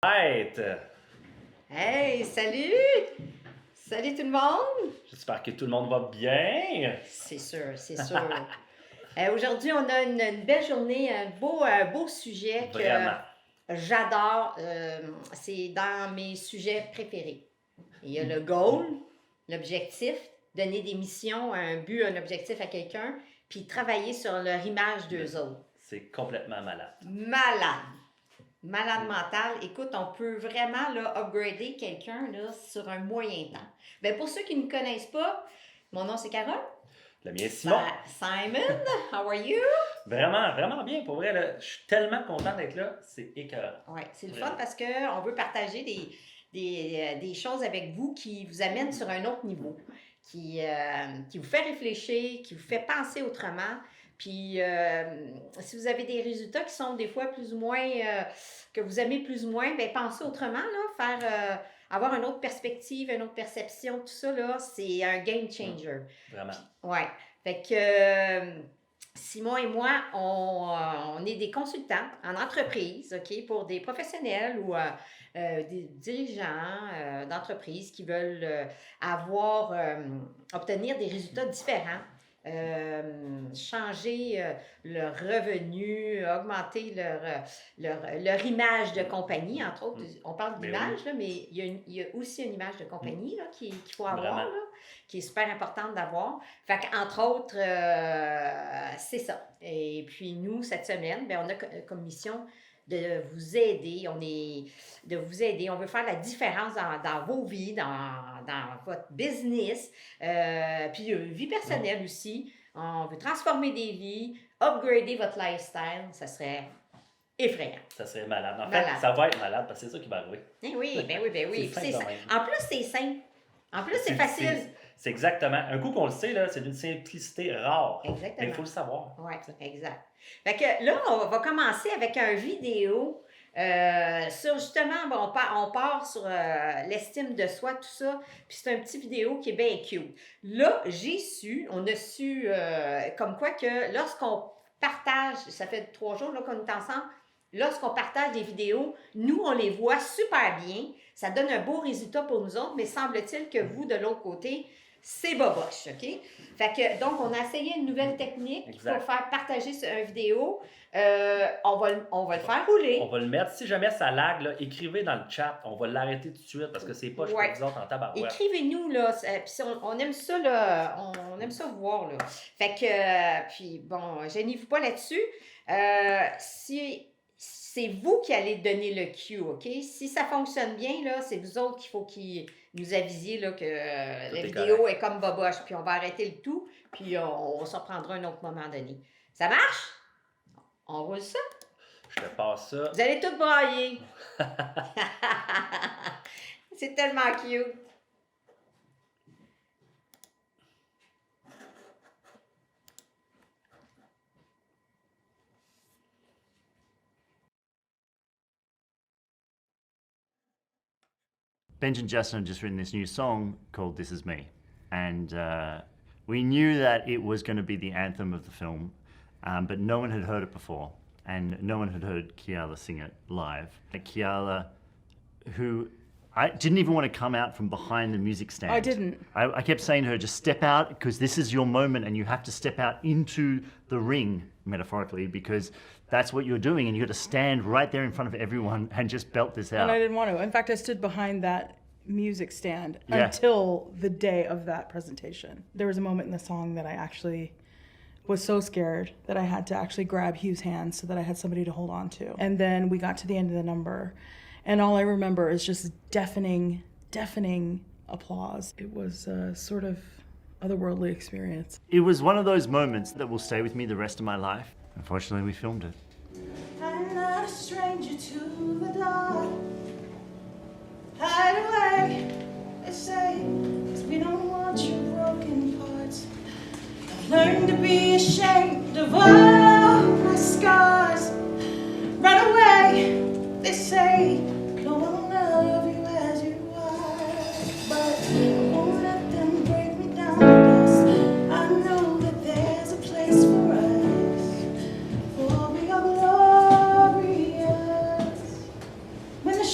Right. Hey, salut! Salut tout le monde! J'espère que tout le monde va bien. C'est sûr, c'est sûr. Aujourd'hui, on a une belle journée, un beau sujet que Vraiment. j'adore. C'est dans mes sujets préférés. Il y a le goal, l'objectif, donner des missions, un but, un objectif à quelqu'un, puis travailler sur leur image d'eux autres. C'est complètement malade. Malade mental. Écoute, on peut vraiment là, upgrader quelqu'un là, sur un moyen temps. Bien, pour ceux qui ne me connaissent pas, mon nom c'est Carole. Le mien, Simon. Simon, how are you? Vraiment, vraiment bien. Pour vrai, là, je suis tellement content d'être là. C'est écœurant. Oui, c'est le Vraiment. fun parce qu'on veut partager des choses avec vous qui vous amènent sur un autre niveau, qui vous fait réfléchir, qui vous fait penser autrement. Puis, si vous avez des résultats qui sont des fois plus ou moins, que vous aimez plus ou moins, bien, pensez autrement, là, avoir une autre perspective, une autre perception, tout ça, là, c'est un game changer. Vraiment. Oui. Fait que Simon et moi, on est des consultants en entreprise, OK, pour des professionnels ou des dirigeants d'entreprise qui veulent obtenir des résultats différents. Changer leur revenu, augmenter leur image de compagnie, entre autres. On parle d'image, là, mais il y a aussi une image de compagnie là, qu'il faut avoir, là, qui est super importante d'avoir. Fait qu'entre autres, c'est ça. Et puis nous, cette semaine, bien, on a comme mission de vous aider. On veut faire la différence dans vos vies, dans votre business, puis vie personnelle aussi. On veut transformer des vies, upgrader votre lifestyle. Ça serait effrayant. Ça serait malade. En Malade. fait, ça va être malade parce que c'est ça qui va arriver. Oui, ben oui. C'est Puis simple de même. en plus, c'est simple. En plus, c'est facile. C'est exactement. Un coup qu'on le sait, là, c'est d'une simplicité rare. Exactement. Mais il faut le savoir. Oui, exact. Fait que là, on va commencer avec une vidéo sur justement, bon, on part sur l'estime de soi, tout ça. Puis c'est un petit vidéo qui est bien cute. Là, on a su comme quoi que lorsqu'on partage, ça fait 3 jours là, qu'on est ensemble, lorsqu'on partage des vidéos, nous, on les voit super bien. Ça donne un beau résultat pour nous autres, mais semble-t-il que vous, de l'autre côté, c'est boboche, OK? Fait que, donc, on a essayé une nouvelle technique Exact. pour faire partager une vidéo. On va le faire rouler. On va le mettre. Si jamais ça lag, là, écrivez dans le chat. On va l'arrêter tout de suite parce que c'est pas Ouais. pour vous autres en tabarouette. Écrivez-nous, là. Puis on aime ça, là. On aime ça vous voir, là. Fait que, puis bon, gênez-vous pas là-dessus. Si c'est vous qui allez donner le cue, OK? Si ça fonctionne bien, là, c'est vous autres qu'il faut qu'ils nous avisiez là, que la est vidéo est comme boboche. Puis on va arrêter le tout, puis on s'en prendra un autre moment donné. Ça marche? On roule ça? Je te passe ça. Vous allez tout brailler. C'est tellement cute. Benj and Justin have just written this new song called This Is Me. And we knew that it was going to be the anthem of the film, but no one had heard it before. And no one had heard Kiala sing it live. Kiala, who I didn't even want to come out from behind the music stand. I didn't. I kept saying to her, just step out because this is your moment and you have to step out into the ring, metaphorically, because that's what you're doing and you got to stand right there in front of everyone and just belt this out. And I didn't want to. In fact, I stood behind that music stand Yeah. until the day of that presentation. There was a moment in the song that I actually was so scared that I had to actually grab Hugh's hand so that I had somebody to hold on to. And then we got to the end of the number, and all I remember is just deafening applause. It was a sort of otherworldly experience. It was one of those moments that will stay with me the rest of my life. Unfortunately, we filmed it. I'm not a stranger to the dark. Hide away, they say, 'cause we don't want your broken parts. I've learned to be ashamed of all my scars. Run away, they say, no one will love you as you are. But I won't let them break me down to dust. I know that there's a place for us, for we are glorious. When the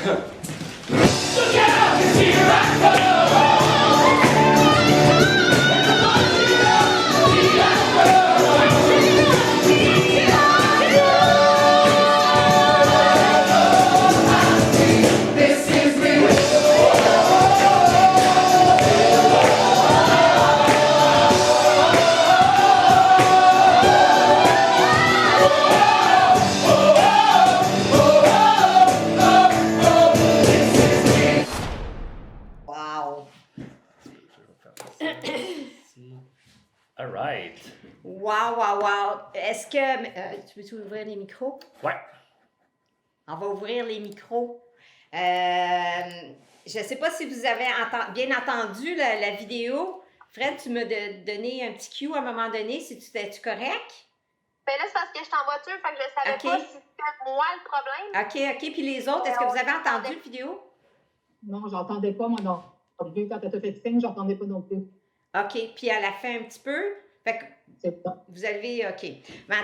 Wow! All right. Wow! Est-ce que... tu veux ouvrir les micros? Ouais. On va ouvrir les micros. Je ne sais pas si vous avez bien entendu la vidéo. Fred, tu m'as donné un petit cue à un moment donné. Es-tu correct? Ben là, c'est parce que je suis en voiture, fait que je savais pas si c'était moi le problème. OK. Puis les autres, est-ce que vous avez entendu la vidéo? Non, j'entendais pas, moi, non plus. Quand elle t'a fait signe, j'entendais pas non plus. OK. Puis elle a fait un petit peu. Fait que C'est ça. vous avez... OK. Mais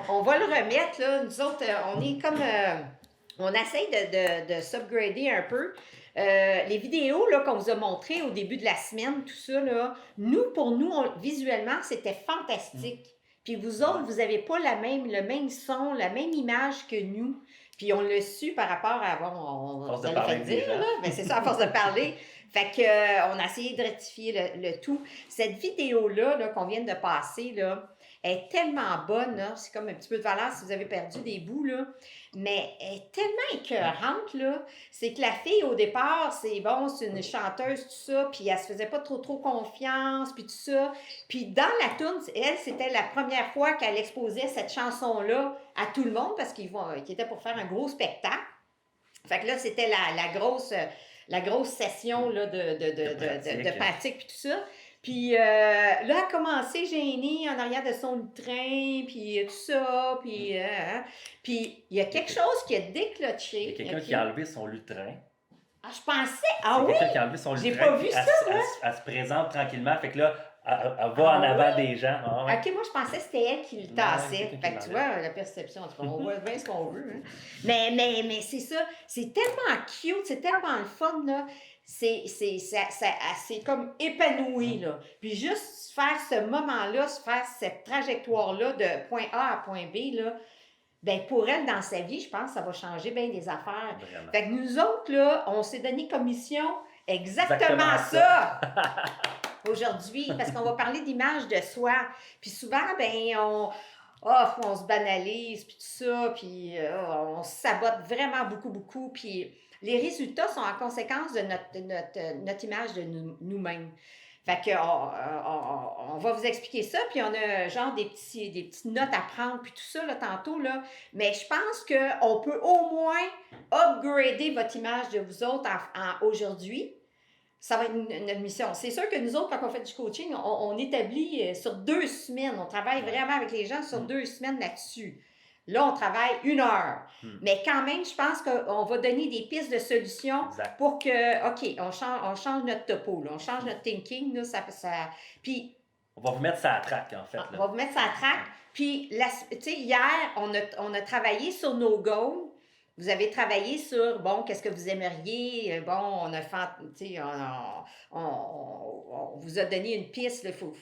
on va le remettre, là. Nous autres, on est comme... on essaye de s'upgrader un peu. Les vidéos là, qu'on vous a montrées au début de la semaine, tout ça, là, pour nous, visuellement, c'était fantastique. Puis vous autres, vous n'avez pas le même son, la même image que nous. Puis on l'a su par rapport à... Bon, force ça de l'a parler fait des dire, gens. là. Mais c'est ça, à force de parler. Fait que on a essayé de rectifier le tout. Cette vidéo-là qu'on vient de passer, là, est tellement bonne, là. C'est comme un petit peu de valeur si vous avez perdu des bouts, là. Mais elle est tellement écœurante, là. C'est que la fille, au départ, c'est une chanteuse, tout ça, puis elle se faisait pas trop confiance, puis tout ça. Puis dans la tourne, elle, c'était la première fois qu'elle exposait cette chanson-là à tout le monde, parce qu'ils étaient pour faire un gros spectacle. Fait que là, c'était la grosse session là, de pratique, puis tout ça. Puis là, elle a commencé gênée en arrière de son train, puis tout ça, puis il y a quelque chose qui a déclenché. Il y a quelqu'un qui a enlevé son lutrin. Ah, je pensais... Ah C'est oui? quelqu'un qui a enlevé son J'ai lutrin. pas vu puis ça, elle se présente tranquillement. Fait que là, elle va en avant des gens. Ah, ouais. OK, moi, je pensais que c'était elle qui le Non, tassait. c'est quelqu'un Fait que qui tu vois, la perception, en tout cas, on voit bien ce qu'on veut. Hein. Mais c'est ça. C'est tellement cute, c'est tellement le fun, là. C'est comme épanoui, là. Puis juste faire ce moment-là, faire cette trajectoire-là de point A à point B, là, ben pour elle, dans sa vie, je pense que ça va changer bien des affaires. Vraiment. Fait que nous autres, là, on s'est donné comme mission exactement ça. Aujourd'hui, parce qu'on va parler d'image de soi. Puis souvent, ben on se banalise, puis tout ça, puis on se sabote vraiment beaucoup. Puis les résultats sont en conséquence de notre image de nous-mêmes. Fait que on va vous expliquer ça, puis on a genre des petites notes à prendre, puis tout ça, là, tantôt, là. Mais je pense qu'on peut au moins upgrader votre image de vous autres aujourd'hui. Ça va être notre mission. C'est sûr que nous autres, quand on fait du coaching, on établit sur 2 semaines. On travaille vraiment avec les gens sur 2 semaines là-dessus. Là, on travaille 1 heure. Mais quand même, je pense qu'on va donner des pistes de solutions pour que, OK, on change notre topo, là, on change notre thinking. Là, puis, on va vous mettre ça à track, en fait. Là. On va vous mettre ça à track. Puis, tu sais, hier, on a travaillé sur nos goals. Vous avez travaillé sur, qu'est-ce que vous aimeriez? On a fait, tu sais, on vous a donné une piste, il faut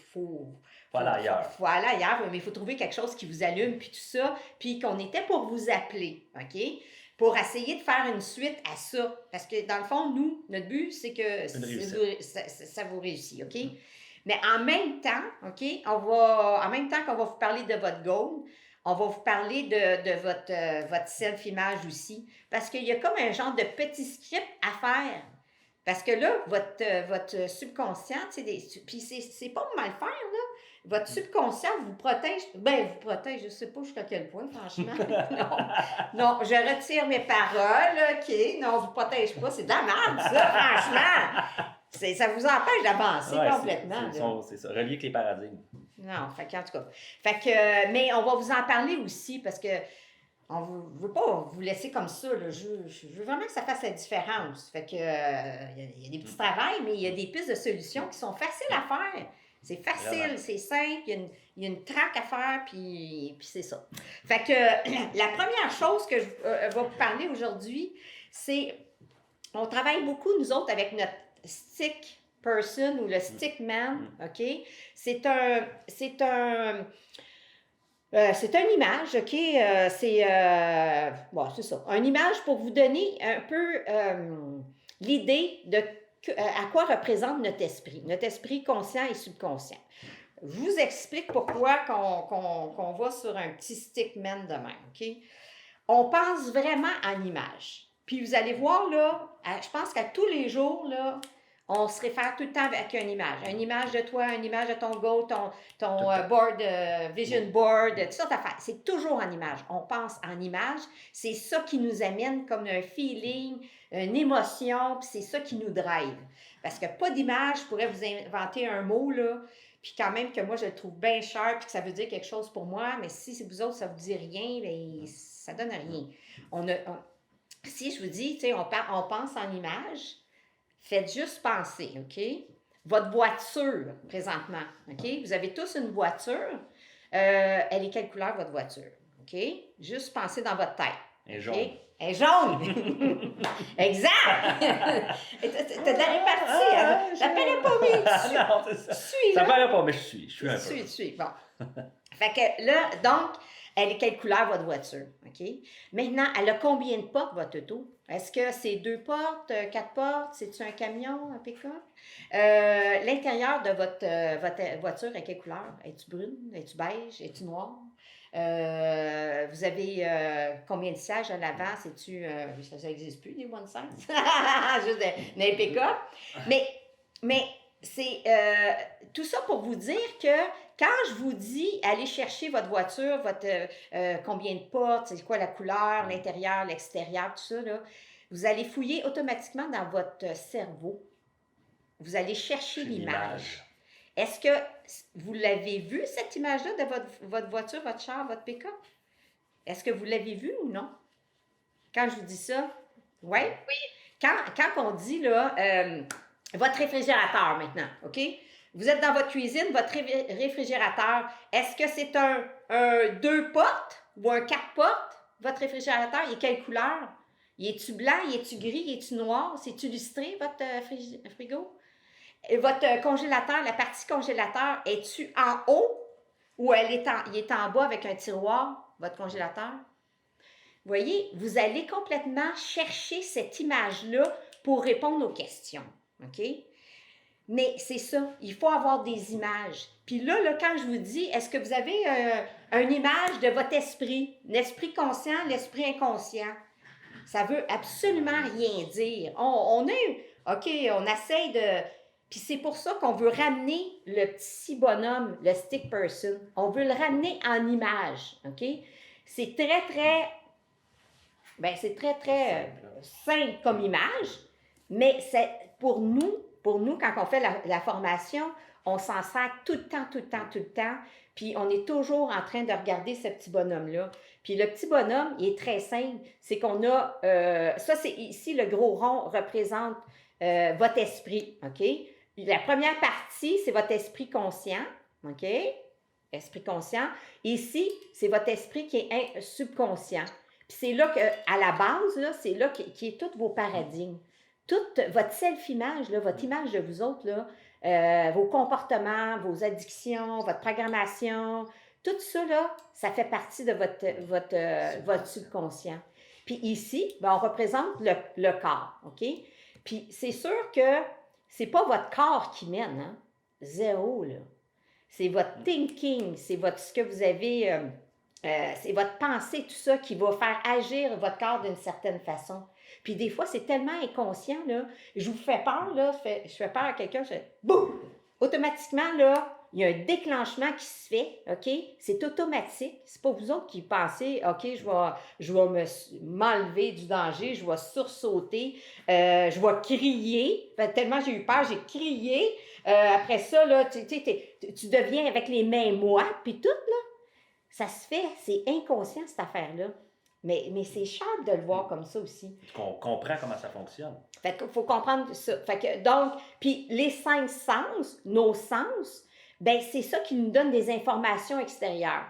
aller ailleurs, mais il faut trouver quelque chose qui vous allume, puis tout ça, puis qu'on était pour vous appeler, OK? Pour essayer de faire une suite à ça. Parce que, dans le fond, nous, notre but, c'est que ça vous réussit, OK? Mais en même temps, OK, en même temps qu'on va vous parler de votre goal, on va vous parler de votre self-image aussi. Parce qu'il y a comme un genre de petit script à faire. Parce que là, votre subconscient, puis c'est pas mal faire, là. Votre subconscient vous protège. Vous protège, je ne sais pas jusqu'à quel point, franchement. non, je retire mes paroles, OK. Non, on ne vous protège pas. C'est de la merde, ça, franchement. Ça vous empêche d'avancer complètement. C'est ça, relier avec les paradigmes. Non, en tout cas. Mais on va vous en parler aussi parce que on ne veut pas vous laisser comme ça. Là. Je veux vraiment que ça fasse la différence. Fait que il y a des petits travails, mais il y a des pistes de solutions qui sont faciles à faire. C'est facile, Vraiment. c'est simple, il y a une traque à faire, puis c'est ça. Fait que la première chose que je vais vous parler aujourd'hui, c'est, on travaille beaucoup, nous autres, avec notre stick person ou le stick man, OK? C'est une image, OK? C'est ça. Une image pour vous donner un peu l'idée de à quoi représente notre esprit conscient et subconscient. Je vous explique pourquoi qu'on va sur un petit stickman de même, OK? On pense vraiment en image. Puis vous allez voir, là, je pense qu'à tous les jours, là, on se réfère tout le temps avec une image. Une image de toi, une image de ton goal, ton board, vision board, toutes sortes d'affaires. C'est toujours en image. On pense en image. C'est ça qui nous amène comme un feeling, une émotion, puis c'est ça qui nous drive. Parce que pas d'image, je pourrais vous inventer un mot, là, puis quand même que moi, je le trouve bien cher, puis que ça veut dire quelque chose pour moi, mais si vous autres, ça vous dit rien, bien, ça donne rien. Si je vous dis, tu sais, on pense en image, faites juste penser, OK? Votre voiture, présentement, OK? Vous avez tous une voiture. Elle est quelle couleur, votre voiture? OK? Juste pensez dans votre tête. Elle est jaune. Okay? Elle est jaune! Exact! T'as de la répartie, hein? Ça paraît pas, mais Non, c'est ça. suis, Ça là. paraît pas, mais je suis un peu. Tu suis. Bon. Fait que là, donc, elle est quelle couleur, votre voiture? OK? Maintenant, elle a combien de portes, votre auto? Est-ce que c'est 2 portes, 4 portes? C'est-tu un camion, un pick-up? L'intérieur de votre voiture, est quelle couleur? Es-tu brune? Es-tu beige? Es-tu noire? Vous avez combien de sièges à l'avant? C'est-tu... ça n'existe plus, les one size? Juste des pick-up. Mais c'est tout ça pour vous dire que quand je vous dis allez chercher votre voiture, combien de portes, c'est quoi la couleur, l'intérieur, l'extérieur, tout ça, là, vous allez fouiller automatiquement dans votre cerveau. Vous allez chercher l'image. Est-ce que vous l'avez vu, cette image-là, de votre voiture, votre char, votre pick-up? Est-ce que vous l'avez vu ou non? Quand je vous dis ça, ouais? Oui. Quand on dit, là, votre réfrigérateur maintenant, OK? Vous êtes dans votre cuisine, votre réfrigérateur, est-ce que c'est un 2 portes ou un 4 portes? Votre réfrigérateur, il est quelle couleur? Il est-tu blanc, il est-tu gris, il est-tu noir? C'est-tu lustré, votre frigo? Votre congélateur, la partie congélateur, es-tu en haut ou il est en bas avec un tiroir, votre congélateur? Vous voyez, vous allez complètement chercher cette image-là pour répondre aux questions, OK? Mais c'est ça, il faut avoir des images. Puis là, quand je vous dis, est-ce que vous avez une image de votre esprit, l'esprit conscient, l'esprit inconscient? Ça veut absolument rien dire. On essaye de... Puis c'est pour ça qu'on veut ramener le petit bonhomme, le stick person, on veut le ramener en image, OK? C'est très simple comme image, mais c'est pour nous, quand on fait la formation, on s'en sert tout le temps, puis on est toujours en train de regarder ce petit bonhomme-là. Puis le petit bonhomme, il est très simple, c'est qu'on a, ça c'est ici, le gros rond représente votre esprit, OK? La première partie, c'est votre esprit conscient, OK? Esprit conscient. Ici, c'est votre esprit qui est subconscient. Puis c'est là qu'à la base, là, c'est là qui est tous vos paradigmes. Toute votre self-image, là, votre image de vous autres, là, vos comportements, vos addictions, votre programmation, tout ça, là, ça fait partie de votre subconscient. Puis ici, ben, on représente le corps, OK? Puis c'est sûr que c'est pas votre corps qui mène, hein? Zéro, là. C'est votre thinking, c'est ce que vous avez, c'est votre pensée, tout ça, qui va faire agir votre corps d'une certaine façon. Puis des fois, c'est tellement inconscient, là. Je vous fais peur, là. Je fais peur à quelqu'un, je fais boum! Automatiquement, là, il y a un déclenchement qui se fait, OK? C'est automatique. C'est pas vous autres qui pensez, OK, je vais m'enlever du danger, je vais sursauter, je vais crier. Tellement j'ai eu peur, j'ai crié. Après ça, là, tu deviens avec les mains moites, puis tout, là. Ça se fait, c'est inconscient, cette affaire-là. Mais c'est sharp de le voir comme ça aussi. Qu'on comprend comment ça fonctionne. Fait qu'il faut comprendre ça. Fait que, donc, puis les 5 sens, nos sens, ben c'est ça qui nous donne des informations extérieures.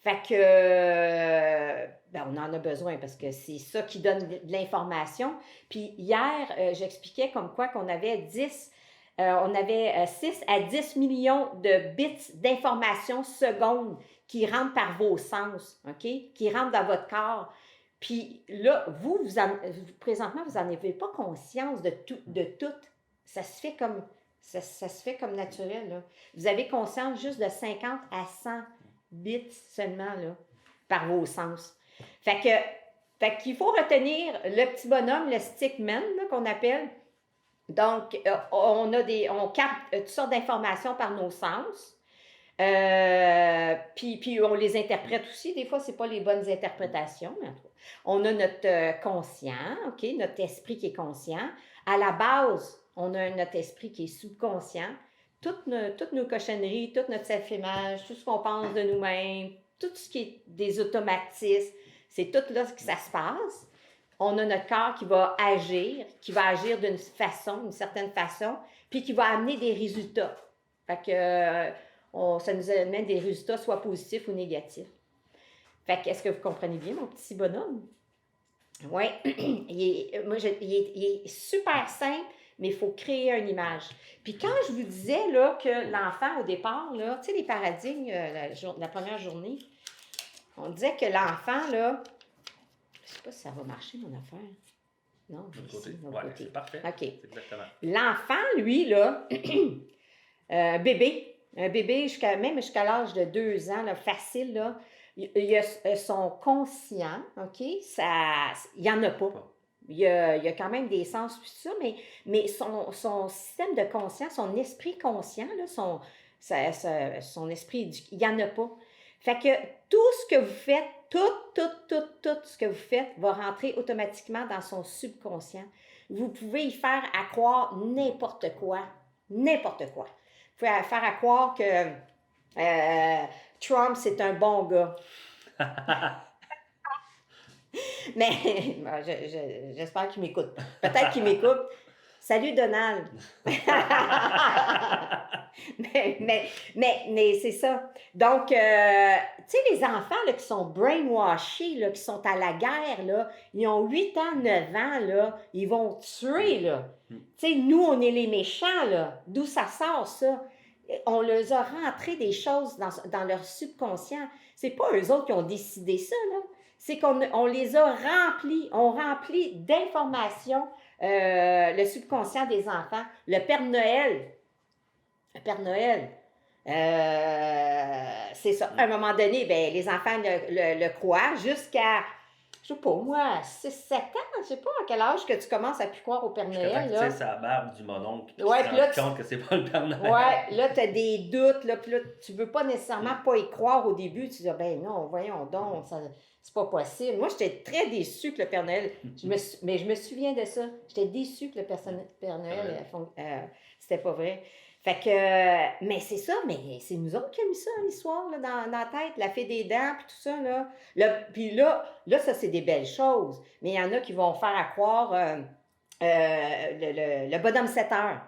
Fait que, ben on en a besoin parce que c'est ça qui donne de l'information. Puis hier, j'expliquais comme quoi qu'on avait 6 à 10 millions de bits d'informations secondes qui rentrent par vos sens, OK? Qui rentrent dans votre corps. Puis là, présentement, vous n'en avez pas conscience de tout. Ça se fait comme, ça se fait comme naturel, là. Vous avez conscience juste de 50 à 100 bits seulement, là, par vos sens. Fait qu'il faut retenir le petit bonhomme, le stickman, là, qu'on appelle. Donc, on capte toutes sortes d'informations par nos sens. Puis on les interprète aussi. Des fois, ce n'est pas les bonnes interprétations. Mais on a notre conscient, OK, notre esprit qui est conscient. À la base, on a notre esprit qui est subconscient. Toutes nos cochonneries, toute notre self-image, tout ce qu'on pense de nous-mêmes, tout ce qui est des automatismes, c'est tout là que ça se passe. On a notre corps qui va agir d'une certaine façon, puis qui va amener des résultats. Fait que ça nous amène des résultats soit positifs ou négatifs. Fait que, est-ce que vous comprenez bien, mon petit bonhomme? Oui, il est super simple, mais il faut créer une image. Puis quand je vous disais là, que l'enfant, au départ, là, tu sais, les paradigmes, la première journée, on disait que l'enfant, là, je ne sais pas si ça va marcher, mon affaire. Non, De ici, côté. de l'autre Ouais, côté. c'est parfait. OK. C'est exactement. L'enfant, lui, là, un bébé jusqu'à l'âge de 2 ans, là, facile, là, il a son conscient, OK? Il n'y en a pas. Il y a quand même des sens, tout ça, mais son système de conscience, son esprit conscient, là, son esprit, il n'y en a pas. Fait que tout ce que vous faites, tout ce que vous faites va rentrer automatiquement dans son subconscient. Vous pouvez y faire à croire n'importe quoi. N'importe quoi. Vous pouvez faire à croire que Trump, c'est un bon gars. Mais j'espère qu'il m'écoute. Peut-être qu'il m'écoute. Salut Donald. mais c'est ça. Donc, tu sais, les enfants là, qui sont brainwashés, là, qui sont à la guerre, là, ils ont 8 ans, 9 ans, là, ils vont tuer. Là. Tu sais, nous, on est les méchants. Là. D'où ça sort, ça? On leur a rentré des choses dans leur subconscient. C'est pas eux autres qui ont décidé ça, là. C'est qu'on les a remplis. On remplit d'informations le subconscient des enfants. Le Père Noël, c'est ça. À un moment donné, ben, les enfants le croient jusqu'à, je sais pas moi, 6-7 ans, je sais pas à quel âge que tu commences à plus croire au Père Noël. Tu sais, c'est la barbe du mononcle. Puis Ouais, tu puis te là, rends compte que c'est pas le Père Noël. Ouais, là, tu as des doutes, là, puis là, tu veux pas nécessairement pas y croire au début. Tu dis, ben non, voyons donc, c'est pas possible. Moi, j'étais très déçue que le Père Noël, mais je me souviens de ça. J'étais déçue que le Père Noël, c'était pas vrai. Fait que, mais c'est ça, mais c'est nous autres qui avons mis ça, l'histoire, là, dans la tête, la fée des dents, puis tout ça, là. Puis là, ça, c'est des belles choses. Mais il y en a qui vont faire à croire le bonhomme 7 heures.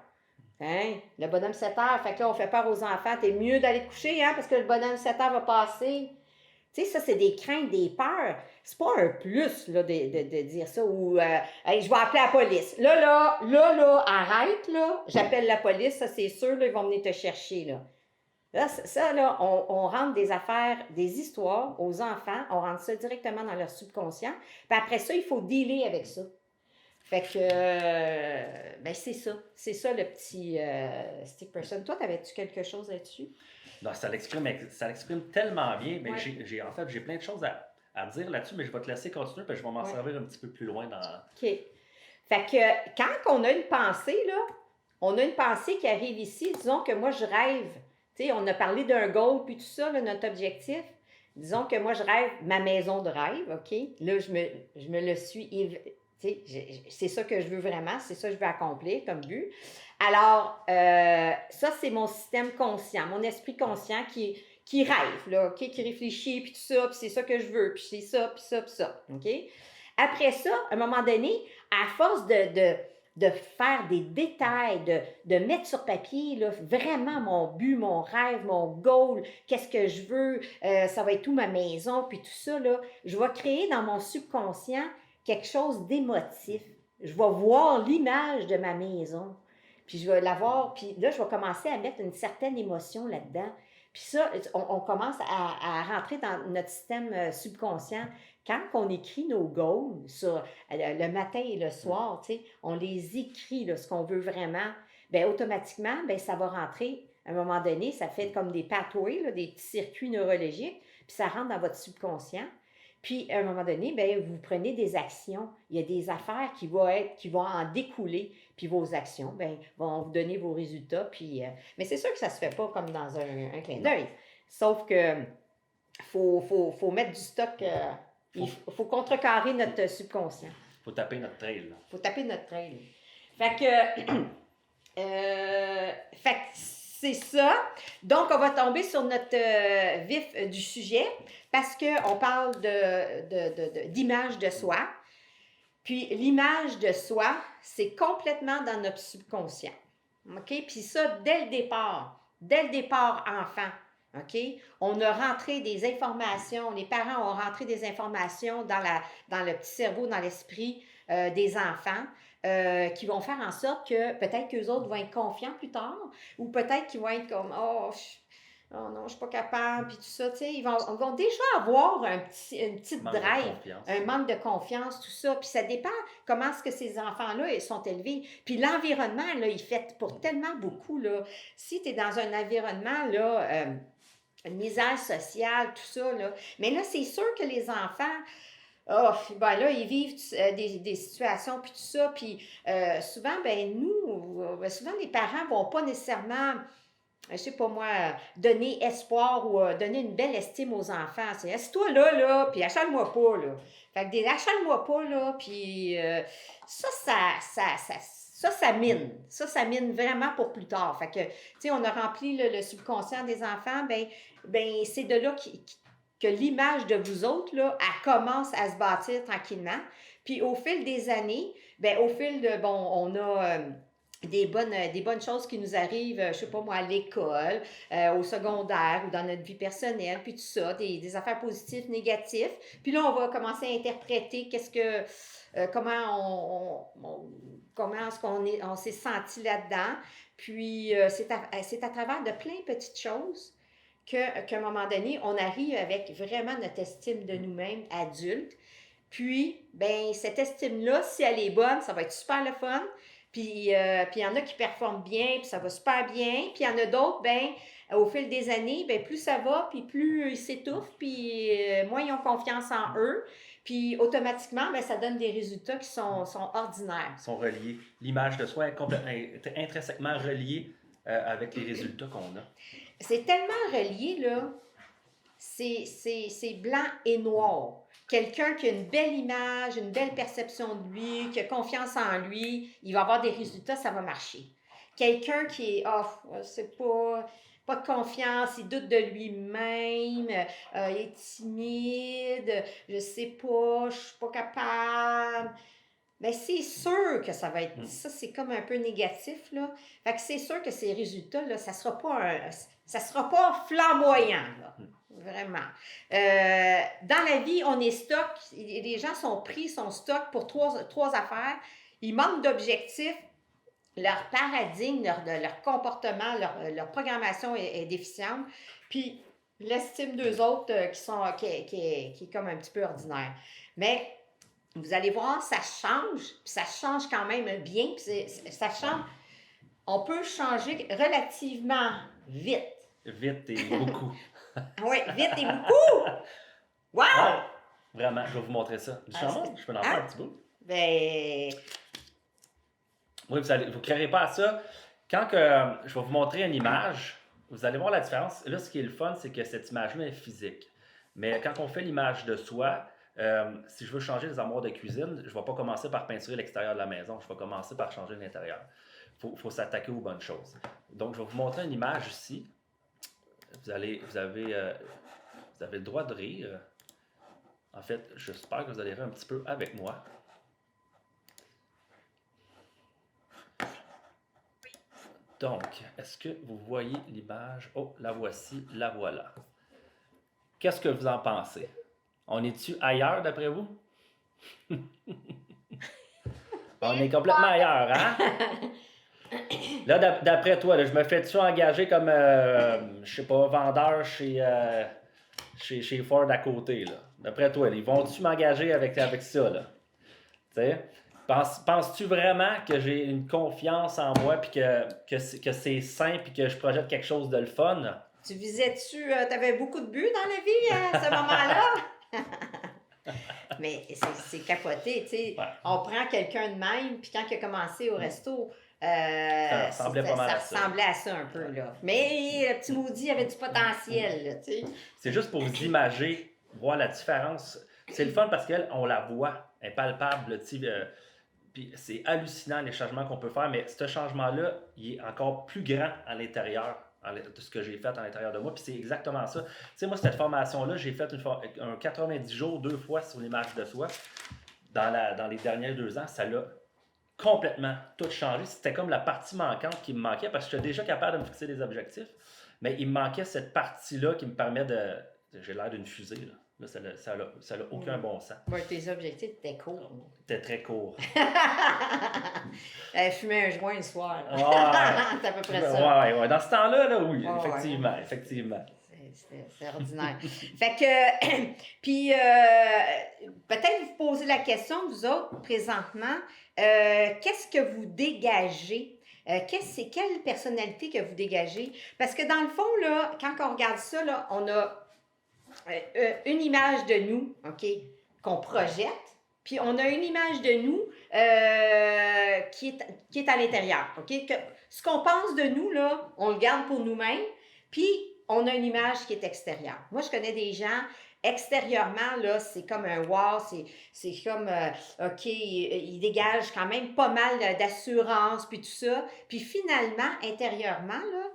Hein? Le bonhomme 7 heures, fait que là, on fait peur aux enfants. T'es mieux d'aller te coucher, hein, parce que le bonhomme 7 heures va passer. Tu sais, ça, c'est des craintes, des peurs. C'est pas un plus, là, de dire ça, ou hey, je vais appeler la police. Là, arrête, là, j'appelle la police, ça, c'est sûr, là, ils vont venir te chercher, là. Là, ça, là, on rentre des affaires, des histoires aux enfants, on rentre ça directement dans leur subconscient, puis après ça, il faut dealer avec ça. Fait que, ben, c'est ça. C'est ça, le petit stick person. Toi, t'avais-tu quelque chose là-dessus? Non, ça l'exprime tellement bien. Mais Ouais. en fait, j'ai plein de choses à dire là-dessus, mais je vais te laisser continuer, puis je vais m'en servir un petit peu plus loin dans... OK. Fait que, quand on a une pensée, là, on a une pensée qui arrive ici, disons que moi, je rêve. Tu sais, on a parlé d'un goal, puis tout ça, là, notre objectif. Disons que moi, je rêve ma maison de rêve, OK? Là, je me le suis... c'est ça que je veux vraiment, c'est ça que je veux accomplir comme but. Alors, ça, c'est mon système conscient, mon esprit conscient qui rêve, là, OK? Qui réfléchit, puis tout ça, puis c'est ça que je veux, puis c'est ça, puis ça, OK? Après ça, à un moment donné, à force de faire des détails, de mettre sur papier là, vraiment mon but, mon rêve, mon goal, qu'est-ce que je veux, ça va être où ma maison, puis tout ça, là, je vais créer dans mon subconscient quelque chose d'émotif. Je vais voir l'image de ma maison, puis je vais la voir, puis là, je vais commencer à mettre une certaine émotion là-dedans. Puis ça, on commence à rentrer dans notre système subconscient. Quand on écrit nos goals sur le matin et le soir, on les écrit, là, ce qu'on veut vraiment, bien, automatiquement, bien, ça va rentrer. À un moment donné, ça fait comme des pathways, là, des petits circuits neurologiques, puis ça rentre dans votre subconscient. Puis, à un moment donné, bien, vous prenez des actions. Il y a des affaires qui vont en découler. Puis vos actions, bien, vont vous donner vos résultats. Puis, mais c'est sûr que ça ne se fait pas comme dans un clin d'œil. Sauf que faut mettre du stock. Il faut contrecarrer notre subconscient. Il faut taper notre trail. Il faut taper notre trail. Fait que, c'est ça. Donc, on va tomber sur notre vif du sujet parce qu'on parle d'image de soi. Puis, l'image de soi, c'est complètement dans notre subconscient. OK? Puis ça, dès le départ enfant. OK? On a rentré des informations, les parents ont rentré des informations dans le petit cerveau, dans l'esprit des enfants. Qui vont faire en sorte que peut-être qu'eux autres vont être confiants plus tard, ou peut-être qu'ils vont être comme « Oh non, je ne suis pas capable », puis tout ça, tu sais, ils vont déjà avoir une petite drive, un manque de confiance, tout ça, puis ça dépend comment est-ce que ces enfants-là ils sont élevés. Puis l'environnement, là, il fait pour tellement beaucoup, là. Si tu es dans un environnement, là, une misère sociale, tout ça, là, mais là, c'est sûr que les enfants... ben là, ils vivent des situations, puis tout ça, puis souvent, souvent les parents vont pas nécessairement, je sais pas moi, donner espoir ou donner une belle estime aux enfants. C'est « Assieds-toi là, puis achale-moi pas, là. » Fait que achale-moi pas, là, puis ça mine. Ça mine vraiment pour plus tard. Fait que, tu sais, on a rempli le subconscient des enfants, ben c'est de là que l'image de vous autres, là, elle commence à se bâtir tranquillement. Puis au fil des années, bien, on a des bonnes choses qui nous arrivent, je sais pas moi, à l'école, au secondaire ou dans notre vie personnelle, puis tout ça, des affaires positives, négatives. Puis là, on va commencer à interpréter comment est-ce qu'on s'est senti là-dedans. Puis c'est à travers de plein de petites choses qu'à un moment donné, on arrive avec vraiment notre estime de nous-mêmes adultes. Puis, ben cette estime-là, si elle est bonne, ça va être super le fun. Puis il y en a qui performent bien, puis ça va super bien. Puis il y en a d'autres, ben au fil des années, ben plus ça va, puis plus ils s'étouffent, puis moins ils ont confiance en eux. Puis automatiquement, ben ça donne des résultats qui sont ordinaires. Ils sont reliés. L'image de soi est intrinsèquement reliée avec les résultats qu'on a. C'est tellement relié, là. C'est blanc et noir. Quelqu'un qui a une belle image, une belle perception de lui, qui a confiance en lui, il va avoir des résultats, ça va marcher. Quelqu'un qui est c'est pas de confiance, il doute de lui-même, il est timide, je sais pas, je suis pas capable. Bien, c'est sûr que ça va être... Ça, c'est comme un peu négatif, là. Fait que c'est sûr que ces résultats, là, ça sera pas flamboyant, là. Vraiment. Dans la vie, on est stock. Les gens sont stock pour trois affaires. Ils manquent d'objectifs. Leur paradigme, leur comportement, leur programmation est déficiente. Puis, l'estime d'eux autres qui est comme un petit peu ordinaire. Mais... vous allez voir, ça change, puis ça change quand même bien, puis ça change. On peut changer relativement vite. Vite et beaucoup. Oui, vite et beaucoup! Wow! Ouais, vraiment, je vais vous montrer ça. Du changement, je peux en faire un petit bout. Ben... Oui, vous ne créerez pas à ça. Quand je vais vous montrer une image, vous allez voir la différence. Là, ce qui est le fun, c'est que cette image-là est physique. Mais quand on fait l'image de soi, si je veux changer les armoires de cuisine, je ne vais pas commencer par peinturer l'extérieur de la maison, je vais commencer par changer l'intérieur. Il faut s'attaquer aux bonnes choses. Donc, je vais vous montrer une image ici. Vous avez le droit de rire. En fait, j'espère que vous allez rire un petit peu avec moi. Donc, est-ce que vous voyez l'image? Oh, la voici, la voilà. Qu'est-ce que vous en pensez? On est-tu ailleurs d'après vous? On est complètement ailleurs, hein? Là, d'après toi, là, je me fais-tu engager comme, je sais pas, vendeur chez Ford à côté, là? D'après toi, là, ils vont-tu m'engager avec ça, là? Tu sais? Penses-tu vraiment que j'ai une confiance en moi puis que c'est sain puis que je projette quelque chose de le fun? Tu visais-tu, t'avais beaucoup de buts dans la vie à ce moment-là? Mais c'est capoté, tu sais. Ouais. On prend quelqu'un de même, puis quand il a commencé au resto, Ça ressemblait pas mal à ça. ressemblait à ça un peu, là. Mais le petit maudit avait du potentiel, là, tu sais. C'est juste pour vous imager, voir la différence. C'est le fun parce qu'on la voit, elle est palpable, tu sais. Puis c'est hallucinant les changements qu'on peut faire, mais ce changement-là, il est encore plus grand à l'intérieur de ce que j'ai fait à l'intérieur de moi. Puis c'est exactement ça. Tu sais, moi, cette formation-là, j'ai fait un 90 jours 2 fois sur l'image de soi. Dans les derniers 2 ans, ça l'a complètement tout changé. C'était comme la partie manquante qui me manquait parce que j'étais déjà capable de me fixer des objectifs, mais il me manquait cette partie-là qui me permet de... J'ai l'air d'une fusée, là. Là, ça n'a aucun bon sens. Bon, tes objectifs étaient courts. C'était très court. Fumer un joint le soir. Ouais. C'est à peu près ça. Ouais. Dans ce temps-là, là, oui, Ouais, effectivement. C'est ordinaire. Fait que, puis, peut-être vous poser la question, vous autres, présentement, qu'est-ce que vous dégagez? C'est quelle personnalité que vous dégagez? Parce que dans le fond, là, quand on regarde ça, là, on a une image de nous, OK, qu'on projette, puis on a une image de nous qui est à l'intérieur, OK? Ce qu'on pense de nous, là, on le garde pour nous-mêmes, puis on a une image qui est extérieure. Moi, je connais des gens, extérieurement, là, c'est comme un wow, c'est comme, OK, ils dégagent quand même pas mal d'assurance, puis tout ça. Puis finalement, intérieurement, là,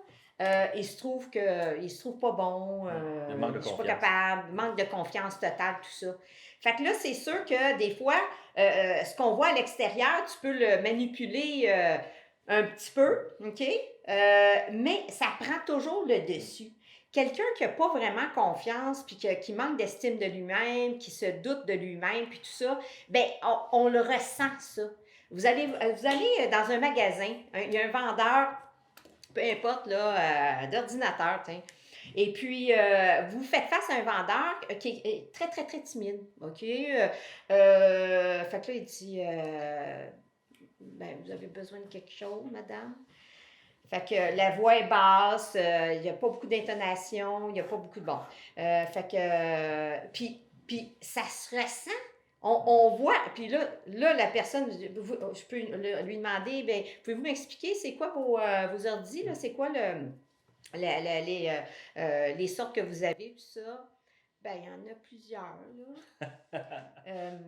il se trouve pas bon, je suis pas capable, manque de confiance totale, tout ça. Fait que là, c'est sûr que des fois, ce qu'on voit à l'extérieur, tu peux le manipuler un petit peu, OK? Mais ça prend toujours le dessus. Quelqu'un qui n'a pas vraiment confiance, puis qui manque d'estime de lui-même, qui se doute de lui-même, puis tout ça, bien, on le ressent, ça. Vous allez dans un magasin, il y a un vendeur, peu importe, là, d'ordinateur, tiens. Et puis, vous faites face à un vendeur qui est très, très, très timide, OK? Fait que là, il dit, ben, vous avez besoin de quelque chose, madame? Fait que la voix est basse, il n'y a pas beaucoup d'intonation, il n'y a pas beaucoup de bon. Fait que, puis ça se ressent. On voit, puis là, la personne, je peux lui demander, bien, pouvez-vous m'expliquer, c'est quoi vos ordis, là? C'est quoi les sortes que vous avez, tout ça? Ben, il y en a plusieurs, là.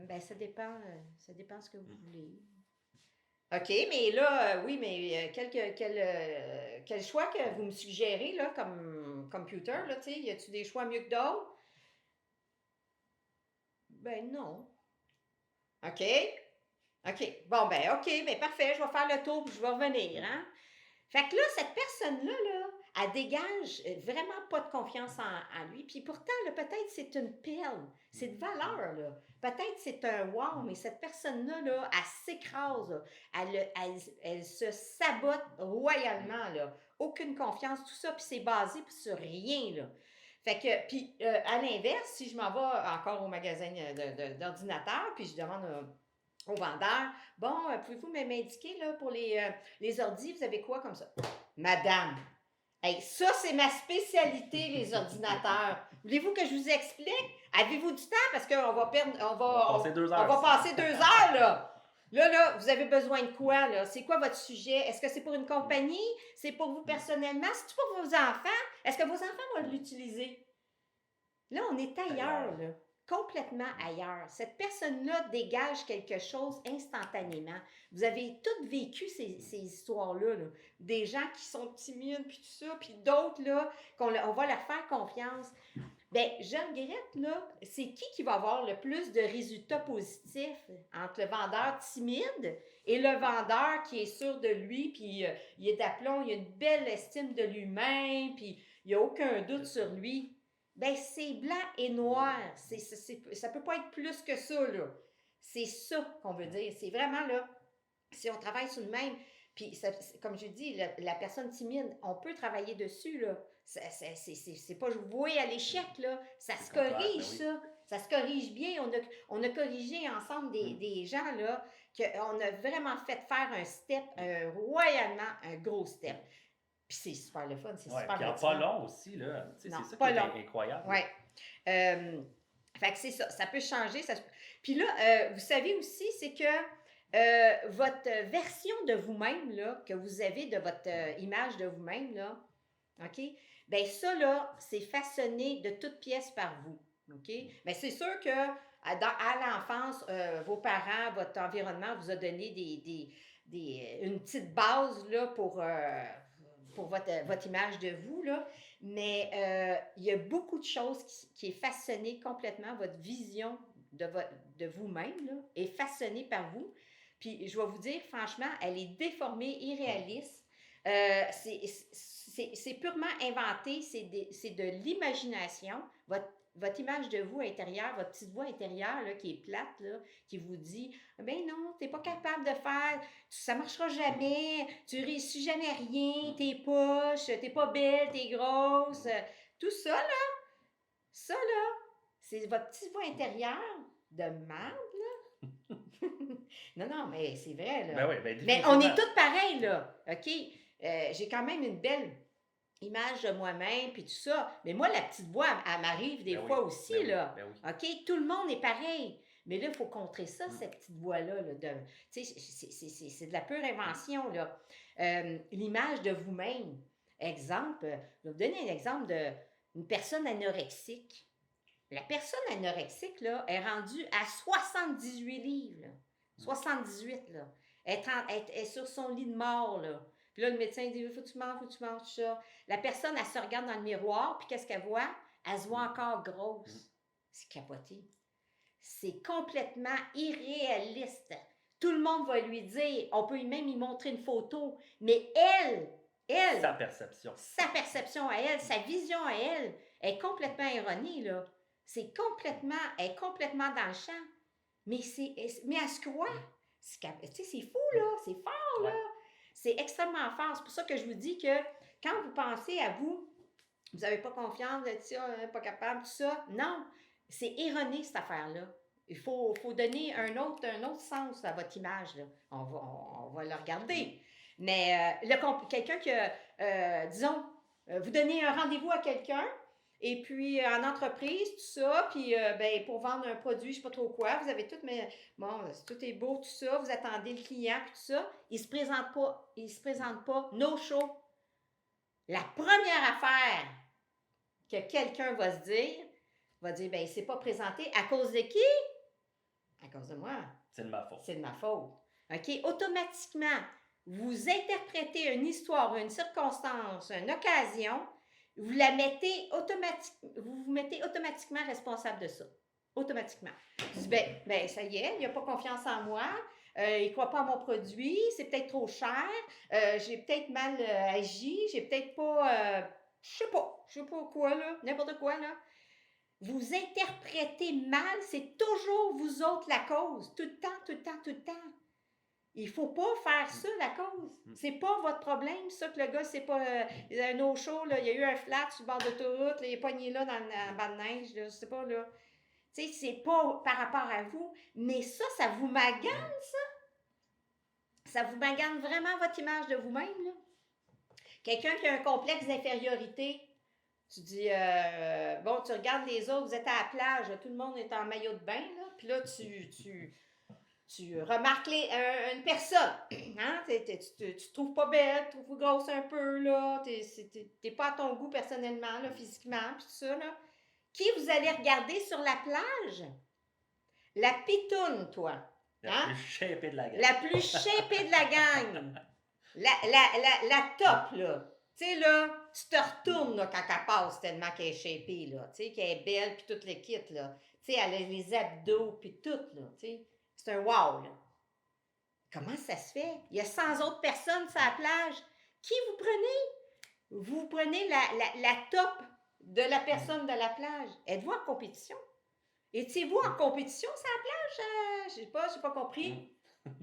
Ben, ça dépend ce que vous voulez. OK, mais là, oui, mais quel choix que vous me suggérez, là, comme computer, là, tu sais, y a-tu des choix mieux que d'autres? Ben, non. OK? OK. Bon, ben, OK, ben, parfait, je vais faire le tour puis je vais revenir, hein? Fait que là, cette personne-là, là, elle dégage vraiment pas de confiance en lui. Puis pourtant, là, peut-être c'est une perle, c'est de valeur, là. Peut-être c'est un wow, mais cette personne-là, là, elle s'écrase, là. Elle se sabote royalement, là. Aucune confiance, tout ça, puis c'est basé sur rien, là. Fait que, puis à l'inverse, si je m'en vais encore au magasin d'ordinateurs, puis je demande au vendeur, bon, pouvez-vous m'indiquer, là, pour les ordis, vous avez quoi comme ça? Madame, hey, ça, c'est ma spécialité, les ordinateurs. Voulez-vous que je vous explique? Avez-vous du temps? Parce qu'on va perdre, on va passer 2 heures. On va passer 2 heures, là. Là, vous avez besoin de quoi, là? C'est quoi votre sujet? Est-ce que c'est pour une compagnie? C'est pour vous personnellement? C'est-tu pour vos enfants? Est-ce que vos enfants vont l'utiliser? Là, on est ailleurs, là. Complètement ailleurs. Cette personne-là dégage quelque chose instantanément. Vous avez toutes vécu ces histoires-là, là. Des gens qui sont timides, puis tout ça, puis d'autres, là, on va leur faire confiance. Ben, je regrette, là, c'est qui va avoir le plus de résultats positifs entre le vendeur timide et le vendeur qui est sûr de lui, puis il est d'aplomb, il a une belle estime de lui-même, puis il n'y a aucun doute sur lui. Ben, c'est blanc et noir. Ça peut pas être plus que ça, là. C'est ça qu'on veut dire. C'est vraiment, là, si on travaille sur le même, puis comme je dis, la personne timide, on peut travailler dessus, là. C'est pas voué à l'échec, là. Ça se corrige, ça. Ça se corrige bien. On a corrigé ensemble des gens, là, qu'on a vraiment fait faire un step, royalement, un gros step. Puis c'est super le fun, c'est super motivant. Pas long aussi, là. C'est ça qui est incroyable. Oui. Fait que c'est ça. Ça peut changer. Puis là, vous savez aussi, c'est que votre version de vous-même, là, que vous avez de votre image de vous-même, là, OK? Bien, ça, là, c'est façonné de toutes pièces par vous. OK? Bien, c'est sûr que à l'enfance, vos parents, votre environnement vous a donné une petite base, là, pour votre image de vous, là. Mais il y a beaucoup de choses qui est façonnée complètement, votre vision de vous-même, là, est façonnée par vous. Puis, je vais vous dire, franchement, elle est déformée, irréaliste. C'est purement inventé, c'est de l'imagination. Votre image de vous intérieure, votre petite voix intérieure là, qui est plate, là, qui vous dit « Ben non, t'es pas capable de faire, ça marchera jamais, tu réussis jamais à rien, t'es poche, t'es pas belle, t'es grosse. » Tout ça, là, c'est votre petite voix intérieure de merde, là. Non, mais c'est vrai, là. Ben oui, mais on est toutes pareilles, là, OK? J'ai quand même une belle image de moi-même, puis tout ça. Mais moi, la petite voix, elle m'arrive des fois aussi, là. OK? Tout le monde est pareil. Mais là, il faut contrer ça, cette petite voix-là. Tu sais, c'est de la pure invention, là. L'image de vous-même. Exemple, je vais vous donner un exemple d'une personne anorexique. La personne anorexique, là, est rendue à 78 livres, là. 78, là. Elle est sur son lit de mort, là. Puis là, le médecin dit, faut que tu manges, tout ça. La personne, elle se regarde dans le miroir, puis qu'est-ce qu'elle voit? Elle se voit encore grosse. C'est capoté. C'est complètement irréaliste. Tout le monde va lui dire, on peut même y montrer une photo, mais elle, sa perception à elle, sa vision à elle, est complètement erronée, là. Elle est complètement dans le champ. Mais elle se croit. C'est fou, là. C'est fort, là. C'est extrêmement fort. C'est pour ça que je vous dis que quand vous pensez à vous n'avez pas confiance, vous êtes ça, pas capable, tout ça. Non, c'est erroné, cette affaire-là. Il faut donner un autre sens à votre image, là. On va le regarder. Mais quelqu'un que, disons, vous donnez un rendez-vous à quelqu'un, et puis, en entreprise, tout ça, puis pour vendre un produit, je ne sais pas trop quoi, vous avez tout, mais bon, tout est beau, tout ça, vous attendez le client, puis tout ça, il ne se présente pas, no show. La première affaire que quelqu'un va dire, ben, il ne s'est pas présenté à cause de qui? À cause de moi. C'est de ma faute. C'est de ma faute. OK? Automatiquement, vous interprétez une histoire, une circonstance, une occasion, vous vous mettez automatiquement responsable de ça. Automatiquement. Je dis, ben ça y est, il n'a pas confiance en moi, il ne croit pas à mon produit, c'est peut-être trop cher, j'ai peut-être mal agi, j'ai peut-être pas, je sais pas quoi, là, n'importe quoi, là. Vous interprétez mal, c'est toujours vous autres la cause, tout le temps. Il ne faut pas faire ça, la cause. C'est pas votre problème, ça, que le gars, c'est pas un eau chaud, là, il y a eu un flat sur le bord d'autoroute, il est pogné là dans le banc de neige, là, je sais pas, là. Tu sais, c'est pas par rapport à vous, mais ça vous magane, ça. Ça vous magane vraiment votre image de vous-même, là. Quelqu'un qui a un complexe d'infériorité, tu dis, tu regardes les autres, vous êtes à la plage, tout le monde est en maillot de bain, là, puis là, tu remarques une personne, hein? Tu te trouves pas belle, tu te trouves grosse un peu, là, t'es pas à ton goût personnellement, là, physiquement, puis tout ça, là. Qui vous allez regarder sur la plage? La pitoune, toi. La plus shapée de la gang. La plus shapée de la gang. La top, là. Tu sais, là, tu te retournes là, quand elle passe tellement qu'elle est shapée, là. Tu sais, qu'elle est belle, puis tout le kit, là. Tu sais, elle a les abdos, puis tout, là. Tu sais, c'est un wow, là. Comment ça se fait? Il y a 100 autres personnes sur la plage. Qui vous prenez? Vous prenez la top de la personne de la plage. Êtes-vous en compétition? Étiez-vous en compétition sur la plage? J'ai pas compris.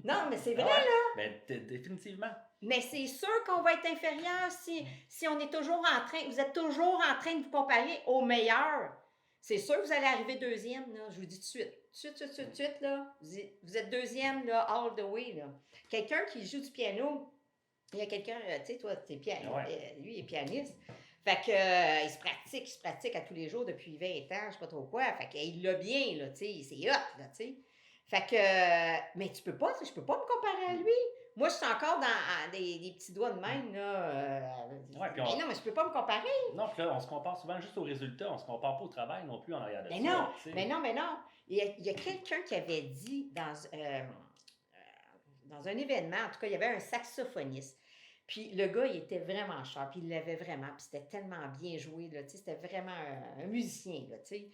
Non, mais c'est vrai, Ouais, là. ben, définitivement. Mais c'est sûr qu'on va être inférieur si on est toujours en train, vous êtes toujours en train de vous comparer au meilleur. C'est sûr que vous allez arriver deuxième, là. Je vous dis tout de suite, là. Vous êtes deuxième, là, all the way, là. Quelqu'un qui joue du piano, il y a quelqu'un, tu sais, toi, t'es lui, il est pianiste. Fait que, il se pratique à tous les jours depuis 20 ans, je sais pas trop quoi. Fait qu'il l'a bien, là, tu sais, c'est hot, là, tu sais. Fait que, mais je peux pas me comparer à lui. Moi, je suis encore dans des petits doigts de même, là. Ouais, puis mais non, mais je peux pas me comparer. Non, puis là, on se compare souvent juste aux résultats, on se compare pas au travail non plus en arrière de Mais ça. non, tu sais. mais non. Il y a quelqu'un qui avait dit dans un événement, en tout cas, il y avait un saxophoniste. Puis le gars, il était vraiment sharp, puis il l'avait vraiment, puis c'était tellement bien joué, là, tu sais, c'était vraiment un musicien, là, tu sais.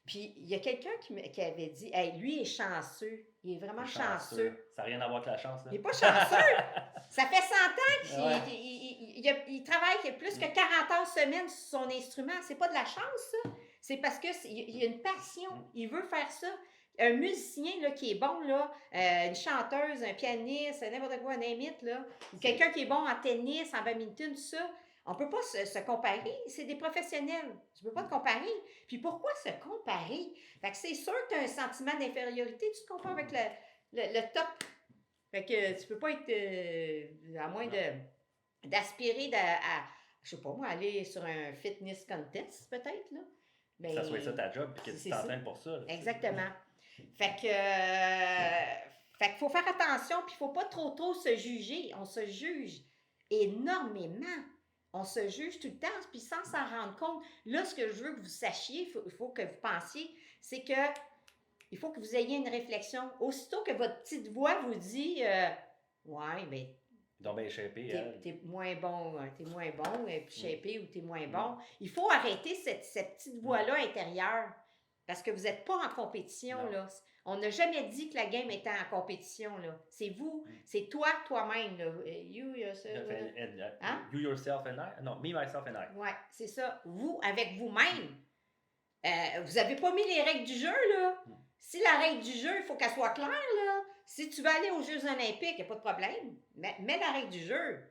Puis il y a quelqu'un qui avait dit, hey, lui est chanceux, il est vraiment chanceux. Ça n'a rien à voir avec la chance, là. Il n'est pas chanceux. Ça fait 100 ans qu'il travaille plus que 40 heures semaine sur son instrument. C'est pas de la chance, ça. C'est parce qu'il y a une passion. Il veut faire ça. Un musicien là, qui est bon, là, une chanteuse, un pianiste, n'importe quoi, un name-it, là, ou quelqu'un qui est bon en tennis, en badminton, tout ça, on ne peut pas se comparer. C'est des professionnels. Tu ne peux pas te comparer. Puis pourquoi se comparer? Fait que c'est sûr que tu as un sentiment d'infériorité. Tu te compares avec le top. Fait que tu peux pas être, à moins d'aspirer à, je sais pas moi, aller sur un fitness contest, peut-être, là. Mais, que ça soit ça ta job, puis que tu t'entraînes pour ça. Là, exactement. Fait qu'il faut faire attention, puis il faut pas trop se juger. On se juge énormément. On se juge tout le temps, puis sans s'en rendre compte. Là, ce que je veux que vous sachiez, il faut que vous pensiez, c'est que il faut que vous ayez une réflexion. Aussitôt que votre petite voix vous dit ouais, ben. Donc, bien échappé. T'es moins bon, shapé ou t'es moins bon. Il faut arrêter cette petite voix-là intérieure. Parce que vous n'êtes pas en compétition, là. On n'a jamais dit que la game était en compétition, là. C'est vous, c'est toi-même, là. You, yourself. Hein? You, yourself and I. Non, me, myself and I. Ouais, c'est ça. Vous, avec vous-même. Vous n'avez pas mis les règles du jeu, là. Si la règle du jeu, il faut qu'elle soit claire, là. Si tu veux aller aux Jeux olympiques, il n'y a pas de problème. Mets la règle du jeu.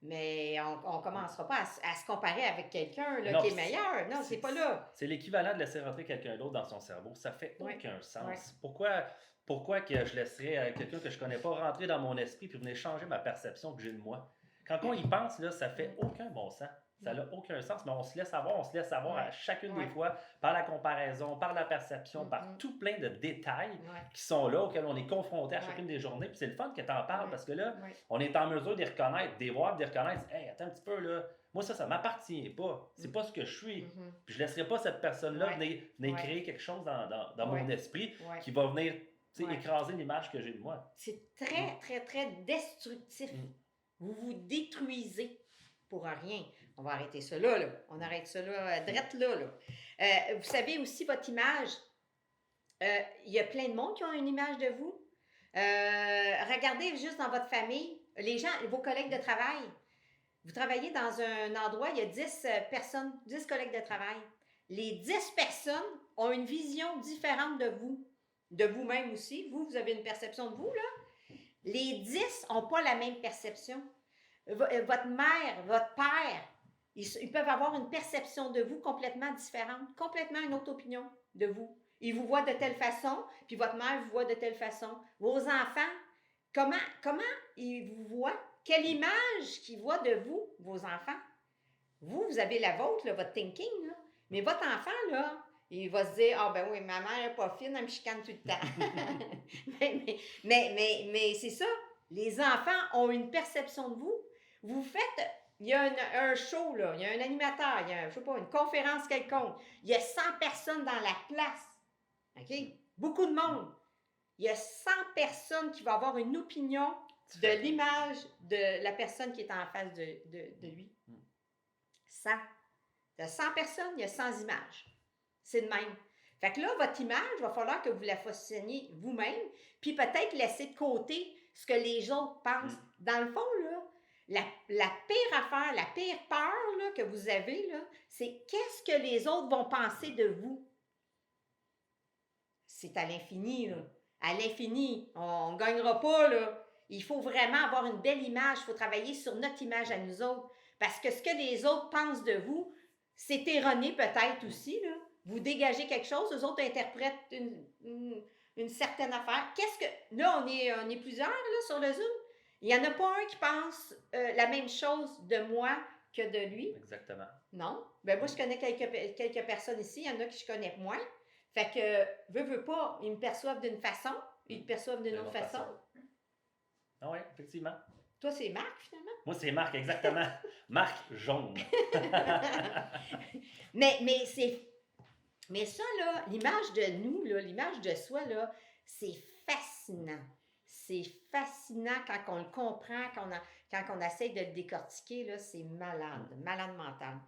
Mais on ne commencera pas à se comparer avec quelqu'un là, qui est meilleur. Non, c'est pas là. C'est l'équivalent de laisser rentrer quelqu'un d'autre dans son cerveau. Ça fait aucun sens. Pourquoi que je laisserais quelqu'un que je connais pas rentrer dans mon esprit puis venir changer ma perception que j'ai de moi? Quand on y pense, là, ça fait aucun bon sens. Ça n'a aucun sens, mais on se laisse avoir à chacune des fois par la comparaison, par la perception, par tout plein de détails qui sont là, auxquels on est confronté à chacune des journées. Puis c'est le fun que tu en parles parce que là, on est en mesure de les reconnaître, de les voir, de les reconnaître. Hey, attends un petit peu, là. Moi, ça ne m'appartient pas. C'est pas ce que je suis. Puis je ne laisserai pas cette personne-là venir créer quelque chose dans mon esprit qui va venir écraser l'image que j'ai de moi. C'est très, très, très destructif. Vous vous détruisez pour rien. On va arrêter ça là. On arrête ça là, drette là. Vous savez aussi, votre image, il y a plein de monde qui ont une image de vous. Regardez juste dans votre famille, les gens, vos collègues de travail. Vous travaillez dans un endroit, il y a 10 personnes, 10 collègues de travail. Les 10 personnes ont une vision différente de vous. De vous-même aussi. Vous avez une perception de vous, là. Les 10 n'ont pas la même perception. Votre mère, votre père, ils peuvent avoir une perception de vous complètement différente, complètement une autre opinion de vous. Ils vous voient de telle façon, puis votre mère vous voit de telle façon. Vos enfants, comment ils vous voient? Quelle image qu'ils voient de vous, vos enfants? Vous avez la vôtre, là, votre thinking, là. Mais votre enfant, là, il va se dire, ben oui, ma mère n'est pas fine, elle me chicane tout le temps. mais c'est ça. Les enfants ont une perception de vous. Vous faites, il y a un show, là, il y a un animateur, il y a, je sais pas, une conférence quelconque. Il y a 100 personnes dans la place. OK? Beaucoup de monde. Il y a 100 personnes qui vont avoir une opinion de l'image de la personne qui est en face de lui. 100. De 100 personnes, il y a 100 images. C'est de même. Fait que là, votre image, il va falloir que vous la façonniez vous-même, puis peut-être laisser de côté ce que les autres pensent. Dans le fond, là, la pire affaire, la pire peur là, que vous avez, là, c'est qu'est-ce que les autres vont penser de vous. C'est à l'infini, là. À l'infini. On ne gagnera pas, là. Il faut vraiment avoir une belle image. Il faut travailler sur notre image à nous autres. Parce que ce que les autres pensent de vous, c'est erroné peut-être aussi, là. Vous dégagez quelque chose, les autres interprètent une certaine affaire. Qu'est-ce que... Là, on est plusieurs là, sur le Zoom. Il n'y en a pas un qui pense la même chose de moi que de lui. Exactement. Non. Ben moi, je connais quelques personnes ici. Il y en a que je connais moins. Fait que, veux pas, ils me perçoivent d'une façon, ils te perçoivent d'une autre façon. Ah oui, effectivement. Toi, c'est Marc, finalement? Moi, c'est Marc, exactement. Marc jaune. Mais ça, là, l'image de nous, là, l'image de soi, là, c'est fascinant. C'est fascinant quand on le comprend, quand on essaie de le décortiquer, là, c'est malade mental.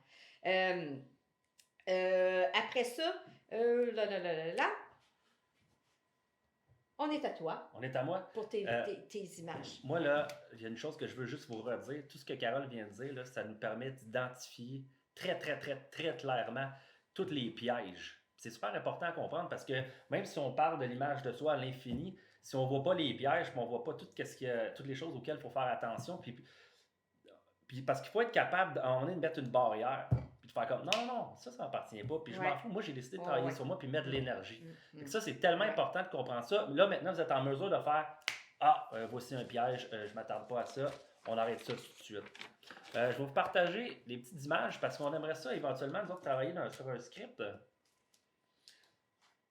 Après ça, on est à toi. On est à moi. Pour tes images. Moi, là, il y a une chose que je veux juste vous redire. Tout ce que Carole vient de dire, là, ça nous permet d'identifier très, très, très, très clairement tous les pièges. C'est super important à comprendre parce que même si on parle de l'image de soi à l'infini, si on ne voit pas les pièges, on ne voit pas toutes les choses auxquelles il faut faire attention. Puis parce qu'il faut être capable de mettre une barrière. Puis de faire comme non, ça m'appartient pas. Puis je m'en fous. Moi, j'ai décidé de travailler sur moi puis mettre de l'énergie. Ça, c'est tellement important de comprendre ça. Là, maintenant, vous êtes en mesure de faire voici un piège, je ne m'attarde pas à ça. On arrête ça tout de suite. Je vais vous partager des petites images parce qu'on aimerait ça éventuellement, nous autres, travailler sur un script.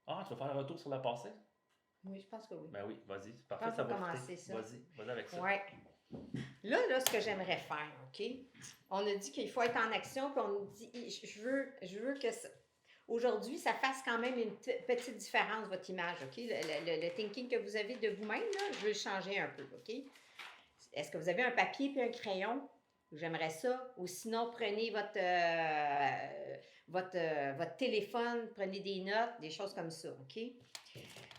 Ah, tu vas faire un retour sur le passé? Oui, je pense que oui. Ben oui, vas-y. C'est parfait, ça ça va va commencer ça. Vas-y avec ça. Ouais. Là, ce que j'aimerais faire, OK? On a dit qu'il faut être en action, puis on dit, je veux que aujourd'hui, ça fasse quand même une petite différence, votre image, OK? Le thinking que vous avez de vous-même, là, je veux le changer un peu, OK? Est-ce que vous avez un papier puis un crayon? J'aimerais ça. Ou sinon, prenez votre téléphone, prenez des notes, des choses comme ça, OK?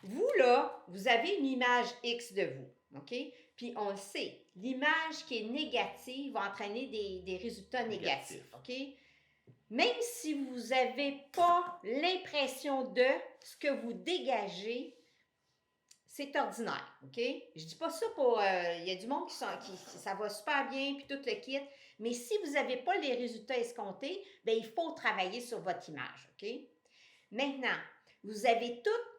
Vous, là, vous avez une image X de vous, OK? Puis on le sait, l'image qui est négative va entraîner des résultats négatifs, OK? Même si vous n'avez pas l'impression de ce que vous dégagez, c'est ordinaire, OK? Je dis pas ça pour... Il y a du monde qui ça va super bien, puis tout le kit. Mais si vous n'avez pas les résultats escomptés, bien, il faut travailler sur votre image, OK? Maintenant, vous avez toutes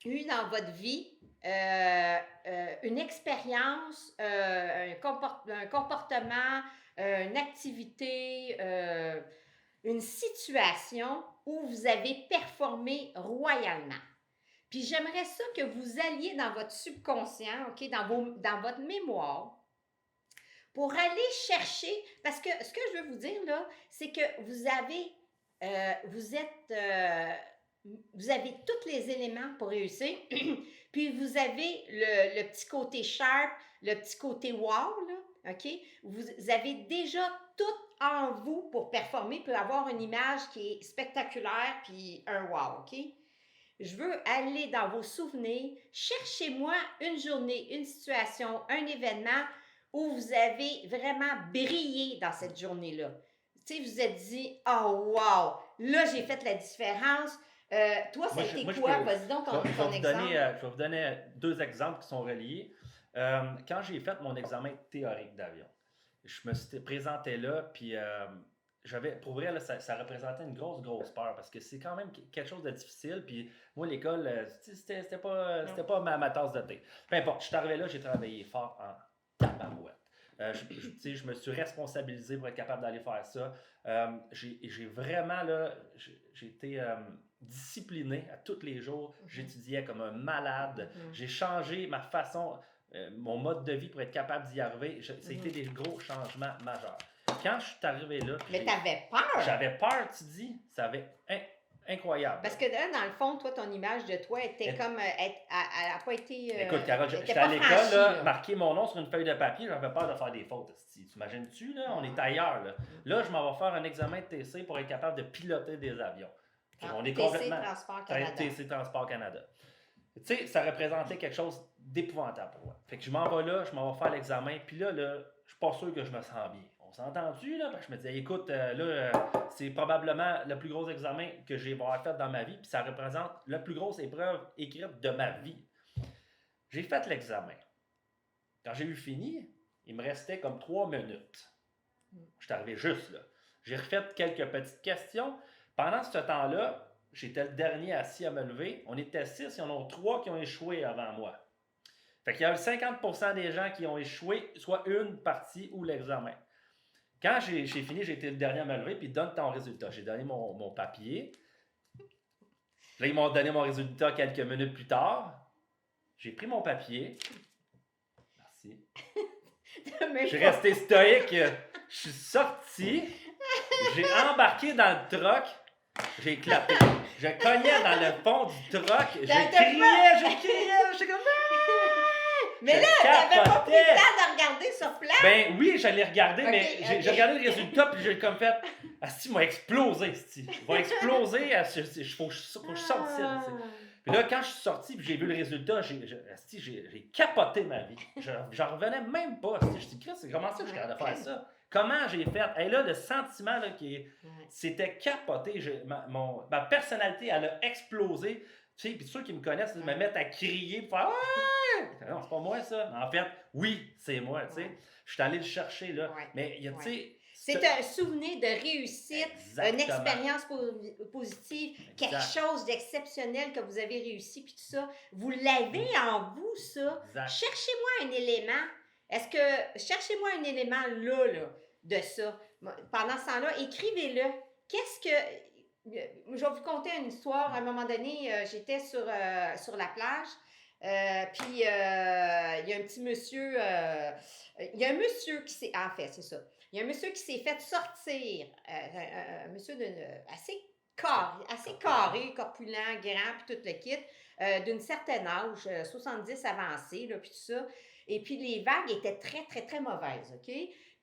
eu dans votre vie une expérience, un comportement, une activité, une situation où vous avez performé royalement. Puis j'aimerais ça que vous alliez dans votre subconscient, OK, dans votre mémoire, pour aller chercher, parce que ce que je veux vous dire là, c'est que vous avez tous les éléments pour réussir, puis vous avez le petit côté sharp, le petit côté wow, là, OK? Vous avez déjà tout en vous pour performer, pour avoir une image qui est spectaculaire, puis un wow, OK? Je veux aller dans vos souvenirs, cherchez-moi une journée, une situation, un événement où vous avez vraiment brillé dans cette journée-là. Tu sais, vous vous êtes dit, oh wow, là j'ai fait la différence. Toi, ça a été quoi? Vas-y donc ton exemple. Je vais vous donner 2 exemples qui sont reliés. Quand j'ai fait mon examen théorique d'avion, je me suis présenté là, puis pour vrai, là, ça représentait une grosse peur parce que c'est quand même quelque chose de difficile. Puis moi, l'école, c'était pas ma tasse de thé. Peu importe, je suis arrivé là, j'ai travaillé fort en tabarouette. Je me suis responsabilisé pour être capable d'aller faire ça. J'ai vraiment, là, j'ai été discipliné à tous les jours. J'étudiais comme un malade. J'ai changé ma façon, mon mode de vie pour être capable d'y arriver. C'était des gros changements majeurs. Quand je suis arrivé là... Mais t'avais peur! J'avais peur, tu dis. Incroyable. Parce que là, dans le fond, toi, ton image de toi était comme. Elle n'a pas été. Écoute, Carole, elle était j'étais à pas l'école, franchie, là, marquer mon nom sur une feuille de papier, j'avais peur de faire des fautes. T'imagines-tu, là? On est ailleurs, là. Là, je m'en vais faire un examen de TC pour être capable de piloter des avions. On est complètement... Transport Canada. TC Transport Canada. Tu sais, ça représentait quelque chose d'épouvantable pour moi. Fait que je m'en vais là, je m'en vais faire l'examen, puis là, je suis pas sûr que je me sens bien. On s'est entendu, là? Parce que je me disais, écoute, c'est probablement le plus gros examen que j'ai fait dans ma vie, puis ça représente la plus grosse épreuve écrite de ma vie. J'ai fait l'examen. Quand j'ai eu fini, il me restait comme 3 minutes. Je suis arrivé juste là. J'ai refait quelques petites questions. Pendant ce temps-là, j'étais le dernier assis à me lever. On était 6, il y en a 3 qui ont échoué avant moi. Fait qu'il y a eu 50% des gens qui ont échoué, soit une partie ou l'examen. Quand j'ai fini, j'ai été le dernier à me lever, puis donne ton résultat. J'ai donné mon papier. Là, ils m'ont donné mon résultat quelques minutes plus tard. J'ai pris mon papier. Merci. Je suis resté stoïque. Je suis sorti. J'ai embarqué dans le truck. J'ai clapé. Je cognais dans le fond du truck. Je criais. J'étais comme... Mais là, t'avais pas pris le temps de regarder sur place? Ben oui, j'allais regarder, mais j'ai regardé le résultat, puis j'ai comme fait... Asti, il va exploser, Asti. Il va exploser. Il faut que je sorte d'ici. Puis là, quand je suis sorti et j'ai vu le résultat, j'ai capoté ma vie. J'en revenais même pas. Je me suis dit, Chris, comment ça que je suis capable de faire ça? Comment j'ai fait? Et là, le sentiment là, c'était capoté. Ma personnalité, elle a explosé. Tu sais, puis ceux qui me connaissent, me mettent à crier pour faire « Ouais! » Non, c'est pas moi, ça. En fait, oui, c'est moi, tu sais. Je suis allé le chercher, là. Ouais. Mais, tu sais... C'est un souvenir de réussite, une expérience positive, quelque chose d'exceptionnel que vous avez réussi, puis tout ça. Vous l'avez en vous, ça. Exact. Cherchez-moi un élément. Cherchez-moi un élément là, de ça. Pendant ce temps-là, écrivez-le. Je vais vous conter une histoire. À un moment donné, j'étais sur la plage. Puis, il y a un petit monsieur... il y a un monsieur qui s'est... En fait, c'est ça. Il y a un monsieur qui s'est fait sortir, un monsieur assez carré, corpulent, grand, puis tout le kit, d'une certaine âge, 70 avancé, là, puis tout ça. Et puis, les vagues étaient très, très, très mauvaises, OK?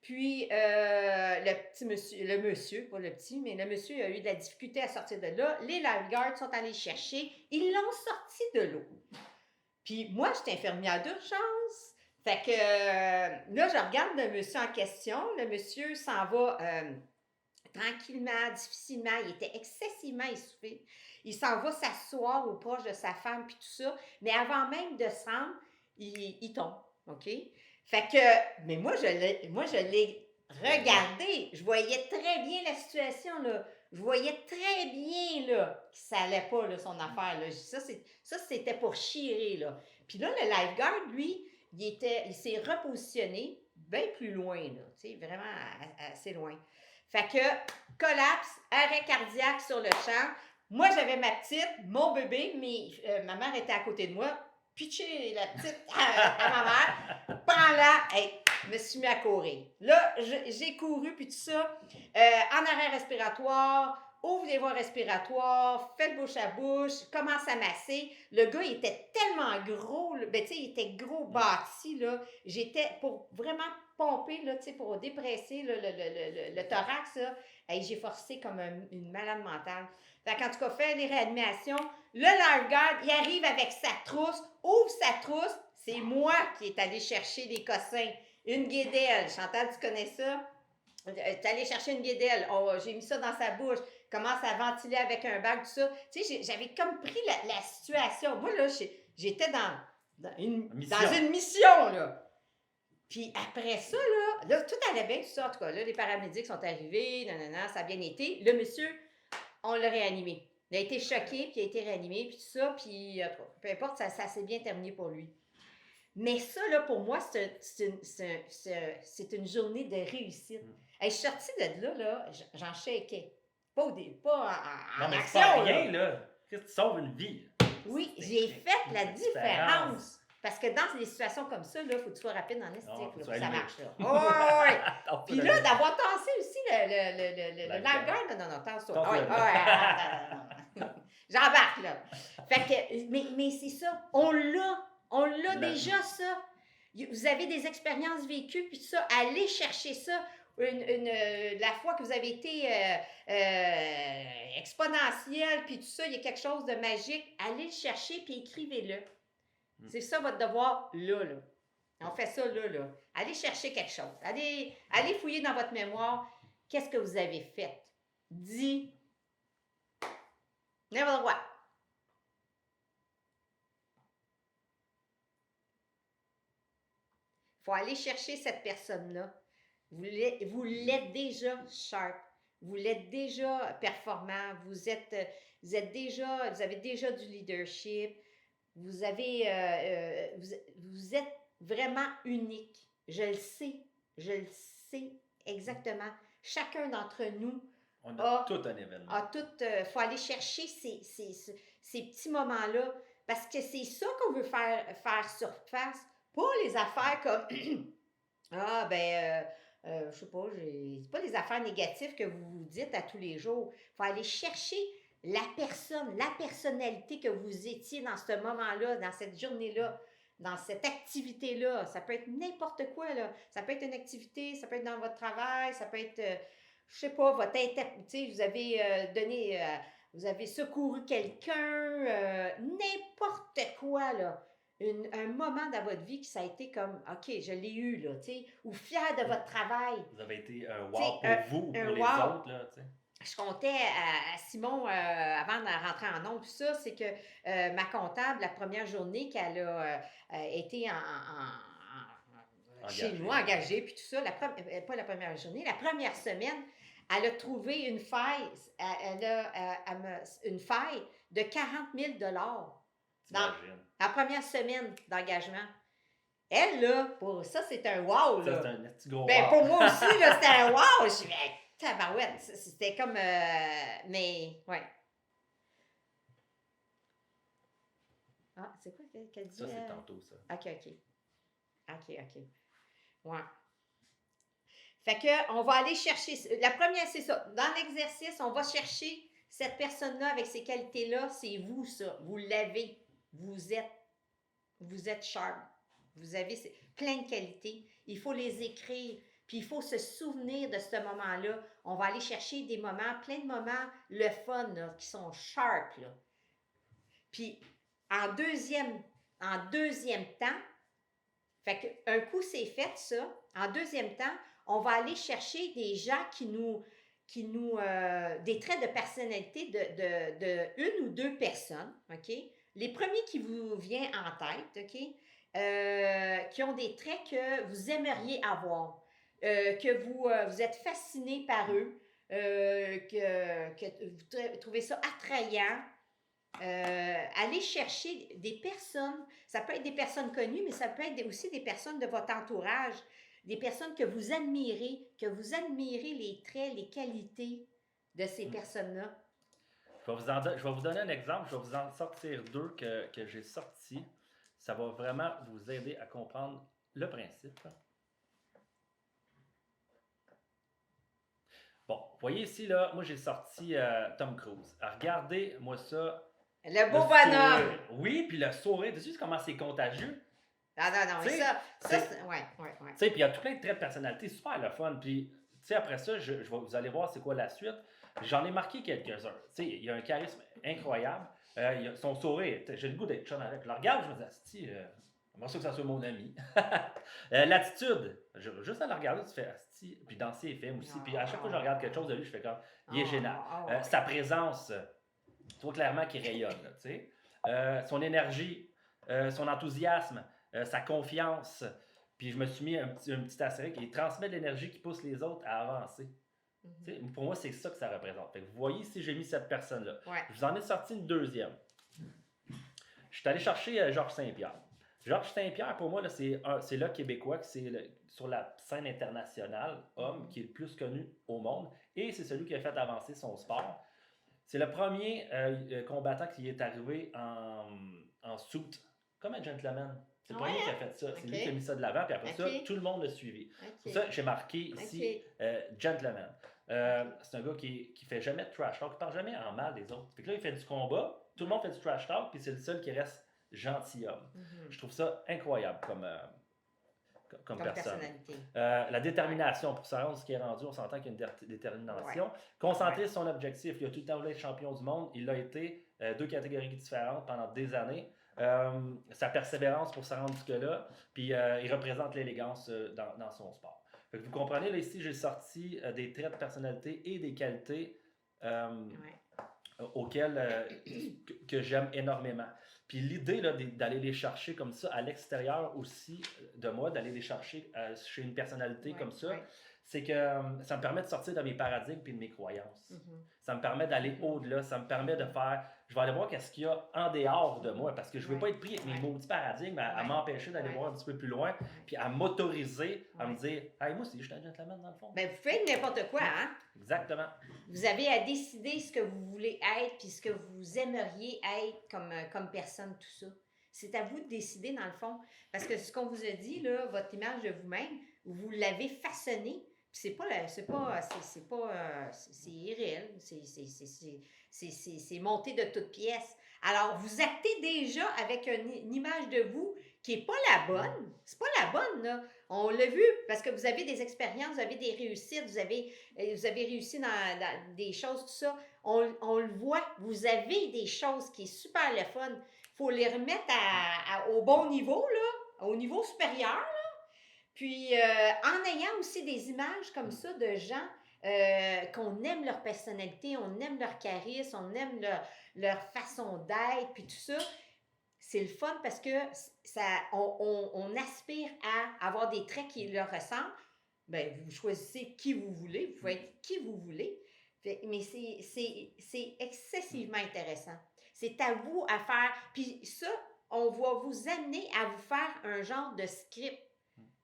Puis, le monsieur, pas le petit, mais le monsieur a eu de la difficulté à sortir de là. Les lifeguards sont allés chercher. Ils l'ont sorti de l'eau. Puis, moi, j'étais infirmière d'urgence. Fait que là, je regarde le monsieur en question. Le monsieur s'en va tranquillement, difficilement. Il était excessivement essoufflé. Il s'en va s'asseoir au proche de sa femme puis tout ça. Mais avant même de se rendre, il tombe. OK? Fait que, mais moi, je l'ai regardé. Je voyais très bien la situation, là. Je voyais très bien, là, que ça allait pas, là, son affaire, là. Ça, c'était pour chirer, là. Puis là, le lifeguard, lui, il s'est repositionné bien plus loin, là, tu sais, vraiment assez loin. Fait que, collapse, arrêt cardiaque sur le champ. Moi, j'avais ma petite, mon bébé, mais ma mère était à côté de moi. Pitché la petite à ma mère. Prends-la. Hey, je me suis mis à courir. Là, j'ai couru, puis tout ça. En arrêt respiratoire, ouvre les voies respiratoires, fais le bouche à bouche, commence à masser. Le gars, il était tellement gros, ben, tu sais, il était gros, bâti, là. J'étais, pour vraiment pomper, là, tu sais, pour dépresser là, le thorax, là, hey, j'ai forcé comme une malade mentale. Fait qu'en tout cas, fait les réanimations. Le lifeguard, il arrive avec sa trousse, ouvre sa trousse. C'est moi qui est allé chercher des cossins. Une guédelle. Chantal, tu connais ça? Tu es allé chercher une guédelle. Oh, j'ai mis ça dans sa bouche. Commence à ventiler avec un bac, tout ça. Tu sais, j'avais comme pris la situation. Moi, là, j'étais dans une mission, là. Puis après ça, là, tout allait bien, tout ça. En tout cas, là, les paramédics sont arrivés, ça a bien été. Le monsieur, on l'a réanimé. Il a été choqué, puis il a été réanimé, puis tout ça. Puis, peu importe, ça s'est bien terminé pour lui. Mais ça, là, pour moi, c'est une journée de réussite. Hey, je suis sortie de là, j'en shakeais. Pas en non, mais action, c'est pas rien, là. Qu'est-ce que tu sauves une vie? Oui, j'ai fait la différence. Parce que dans des situations comme ça, il faut que tu sois rapide en esthétique, pour que ça marche. Là. Oh, ouais. Puis là, d'avoir tassé aussi le lifeguard. Non, tasse-toi. J'embarque, là. Fait que, mais c'est ça. On l'a déjà, ça. Vous avez des expériences vécues, puis tout ça. Allez chercher ça. La fois que vous avez été exponentiel, puis tout ça, il y a quelque chose de magique. Allez le chercher, puis écrivez-le. C'est ça votre devoir, là. On fait ça, là. Allez chercher quelque chose. Allez fouiller dans votre mémoire. Qu'est-ce que vous avez fait? Dis. N'importe quoi. Il faut aller chercher cette personne-là. Vous l'êtes déjà sharp. Vous l'êtes déjà performant. Vous avez déjà du leadership. Vous êtes vraiment unique. Je le sais exactement. Chacun d'entre nous on a tout un événement. Faut aller chercher ces petits moments-là parce que c'est ça qu'on veut faire surface. Pas les affaires comme je sais pas, c'est pas les affaires négatives que vous vous dites à tous les jours. Il faut aller chercher la personnalité que vous étiez dans ce moment-là, dans cette journée-là, dans cette activité-là. Ça peut être n'importe quoi, là. Ça peut être une activité, ça peut être dans votre travail, ça peut être, je sais pas, votre vous avez vous avez secouru quelqu'un, n'importe quoi, là. Un moment dans votre vie qui ça a été comme, OK, je l'ai eu, là, tu sais, ou fier de votre travail. Vous avez été un wow pour vous ou pour les autres, là, tu sais. Je comptais à Simon, avant de rentrer en nombre, tout ça, c'est que ma comptable, la première journée qu'elle a été chez nous, engagée, puis tout ça, pas la première journée, la première semaine, elle a trouvé une faille, une faille de 40 000 dans la première semaine d'engagement. Elle, là, pour ça, c'est un wow, là. Ça, c'est un petit gros ben, wow. pour moi aussi, là, c'était un wow. Je suis tabarouette. C'était comme... mais, ouais. Ah, c'est quoi qu'elle dit? Ça, c'est tantôt, ça. OK. Ouais. Fait que, on va aller chercher... La première, c'est ça. Dans l'exercice, on va chercher cette personne-là avec ces qualités-là. C'est vous, ça. Vous l'avez. Vous êtes sharp. Vous avez plein de qualités. Il faut les écrire. Puis il faut se souvenir de ce moment-là. On va aller chercher des moments, plein de moments, le fun, là, qui sont sharp, là. Puis en deuxième temps, fait qu'un coup c'est fait, ça, en deuxième temps, on va aller chercher des gens qui nous des traits de personnalité de une ou deux personnes, OK? Les premiers qui vous viennent en tête, OK? Qui ont des traits que vous aimeriez avoir, que vous êtes fasciné par eux, que vous trouvez ça attrayant. Allez chercher des personnes, ça peut être des personnes connues, mais ça peut être aussi des personnes de votre entourage, des personnes que vous admirez les traits, les qualités de ces personnes-là. Je vais vous donner un exemple, je vais vous en sortir deux que j'ai sortis. Ça va vraiment vous aider à comprendre le principe. Bon, vous voyez ici, là, moi j'ai sorti Tom Cruise. Regardez-moi ça. Le beau bonhomme! Sourire. Oui, puis le sourire, tu sais comment c'est contagieux? Ah non, mais ça ouais. Tu sais, puis il y a tout plein de traits de personnalité, super le fun. Puis, tu sais, après ça, vous allez voir c'est quoi la suite. J'en ai marqué quelques-uns. Tu sais, il y a un charisme incroyable. Il a son sourire, j'ai le goût d'être chum avec. Je le regarde, je me dis, asti, j'aimerais ça que ça soit mon ami. L'attitude, juste à le regarder, tu fais asti. Puis dans ses films aussi. Puis à chaque fois que je regarde quelque chose de lui, je fais comme, il est génial. Sa présence, tu vois clairement qu'il rayonne, là, tu sais. Son énergie, son enthousiasme, sa confiance. Puis je me suis mis un petit astérisque. Il transmet de l'énergie qui pousse les autres à avancer. Mm-hmm. Pour moi, c'est ça que ça représente. Fait que vous voyez ici, j'ai mis cette personne-là. Ouais. Je vous en ai sorti une deuxième. Je suis allé chercher Georges Saint-Pierre. Georges Saint-Pierre, pour moi, là, c'est le Québécois qui sur la scène internationale, homme, qui est le plus connu au monde. Et c'est celui qui a fait avancer son sport. C'est le premier combattant qui est arrivé en suit, comme un gentleman. C'est pas lui qui a fait ça. C'est lui qui a mis ça de l'avant, puis après ça, tout le monde l'a suivi. C'est ça, j'ai marqué ici Gentleman. C'est un gars qui fait jamais de trash talk, qui parle jamais en mal des autres. Fait que là, il fait du combat, tout le monde fait du trash talk, puis c'est le seul qui reste gentilhomme. Je trouve ça incroyable comme personne. Personnalité. La détermination, pour se rendre ce qui est rendu, on s'entend qu'il y a une détermination. Concentrer sur son objectif. Il a tout le temps voulu être champion du monde. Il l'a été, 2 catégories différentes pendant des années. Sa persévérance pour se rendre jusque-là. Puis il représente l'élégance dans son sport. Fait que vous comprenez, là, ici, j'ai sorti des traits de personnalité et des qualités auxquelles que j'aime énormément. Puis l'idée là, d'aller les chercher comme ça à l'extérieur aussi de moi, d'aller les chercher chez une personnalité comme ça, c'est que ça me permet de sortir de mes paradigmes et de mes croyances. Ça me permet d'aller au-delà, ça me permet de faire... Je vais aller voir qu'est-ce qu'il y a en dehors de moi, parce que je ne veux pas être pris avec mes maudits paradigmes à m'empêcher d'aller voir un petit peu plus loin, puis à m'autoriser, à me dire « Hey, moi aussi, je suis un gentleman dans le fond. » Ben, vous faites n'importe quoi, hein? Exactement. Vous avez à décider ce que vous voulez être, puis ce que vous aimeriez être comme personne, tout ça. C'est à vous de décider, dans le fond. Parce que ce qu'on vous a dit, là, votre image de vous-même, vous l'avez façonnée. Puis c'est irréel, c'est monté de toutes pièces. Alors, vous actez déjà avec une image de vous qui n'est pas la bonne. C'est pas la bonne, là. On l'a vu parce que vous avez des expériences, vous avez des réussites, vous avez réussi dans des choses, tout ça. On le voit, vous avez des choses qui sont super le fun. Il faut les remettre au bon niveau, là, au niveau supérieur, là. Puis, en ayant aussi des images comme ça de gens qu'on aime leur personnalité, on aime leur charisme, on aime leur façon d'être, puis tout ça, c'est le fun parce que on aspire à avoir des traits qui leur ressemblent. Bien, vous choisissez qui vous voulez, vous pouvez être qui vous voulez, mais c'est excessivement intéressant. C'est à vous à faire, puis ça, on va vous amener à vous faire un genre de script.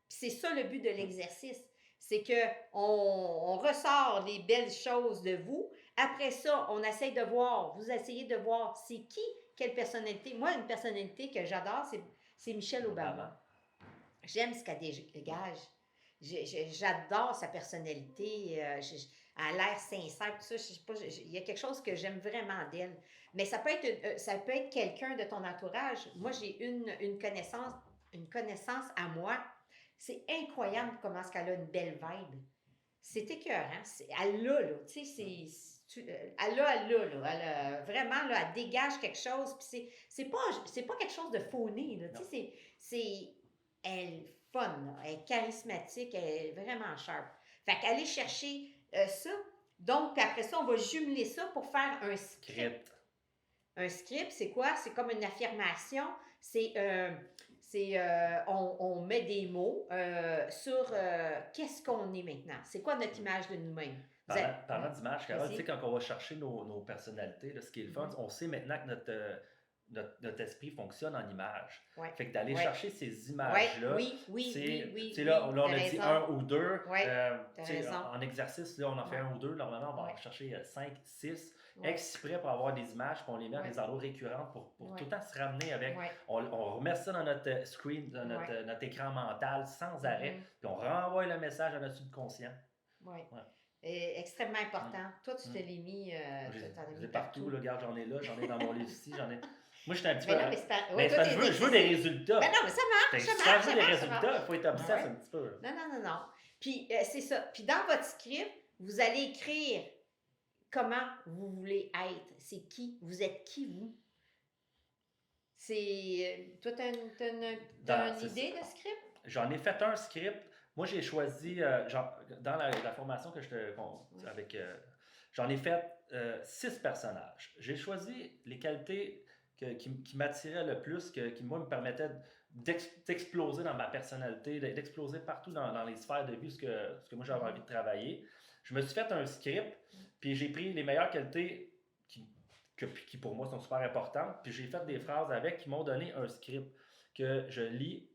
C'est ça le but de l'exercice. C'est qu'on ressort les belles choses de vous. Après ça, on essaie de voir, vous essayez de voir c'est qui, quelle personnalité. Moi, une personnalité que j'adore, c'est Michelle Obama. J'aime ce qu'elle dégage. J'adore sa personnalité. Elle a l'air sincère, tout ça. Je sais pas, il y a quelque chose que j'aime vraiment d'elle. Mais ça peut être quelqu'un de ton entourage. Moi, j'ai une connaissance à moi. C'est incroyable comment est-ce qu'elle a une belle vibe. C'est écœurant. Elle l'a, là. Tu sais, elle a vraiment, là, elle dégage quelque chose. Puis c'est pas quelque chose de fauné, là. Tu sais, elle est fun, là. Elle est charismatique, elle est vraiment sharp. Fait qu'aller chercher ça. Donc, après ça, on va jumeler ça pour faire un script. Un script, c'est quoi? C'est comme une affirmation. On met des mots sur qu'est-ce qu'on est maintenant. C'est quoi notre image de nous-mêmes? Parlant d'image, Carole, tu sais, quand on va chercher nos personnalités, là, ce qui est le fun, on sait maintenant que notre esprit fonctionne en images. Ouais. Fait que d'aller chercher ces images-là, oui, là, on a dit un ou deux. Raison. En exercice, là, on en fait un ou deux. Normalement, on va en chercher 5, 6, exprès pour avoir des images, puis on les met à des endroits récurrents pour tout le temps se ramener avec. On remet ça dans notre screen, dans notre écran mental sans arrêt, puis on renvoie le message à notre subconscient. Oui. Extrêmement important. Toi, tu te l'as mis. Je l'ai partout, là, regarde, j'en ai dans mon livre ici, j'en ai. Moi, je suis un petit peu. Je veux des résultats. Ben non, mais ça marche. Quand je veux des résultats, il faut être obsesse un petit peu. Non. Puis, c'est ça. Puis, dans votre script, vous allez écrire comment vous voulez être. C'est qui? Vous êtes qui, vous? Toi, tu as une idée de script? J'en ai fait un script. Moi, j'ai choisi, dans la formation que j'en ai fait 6 personnages. J'ai choisi les qualités qui m'attiraient le plus, qui moi me permettaient d'exploser dans ma personnalité, d'exploser partout dans les sphères de vie, ce que moi j'avais envie de travailler. Je me suis fait un script, puis j'ai pris les meilleures qualités qui pour moi sont super importantes, puis j'ai fait des phrases avec qui m'ont donné un script que je lis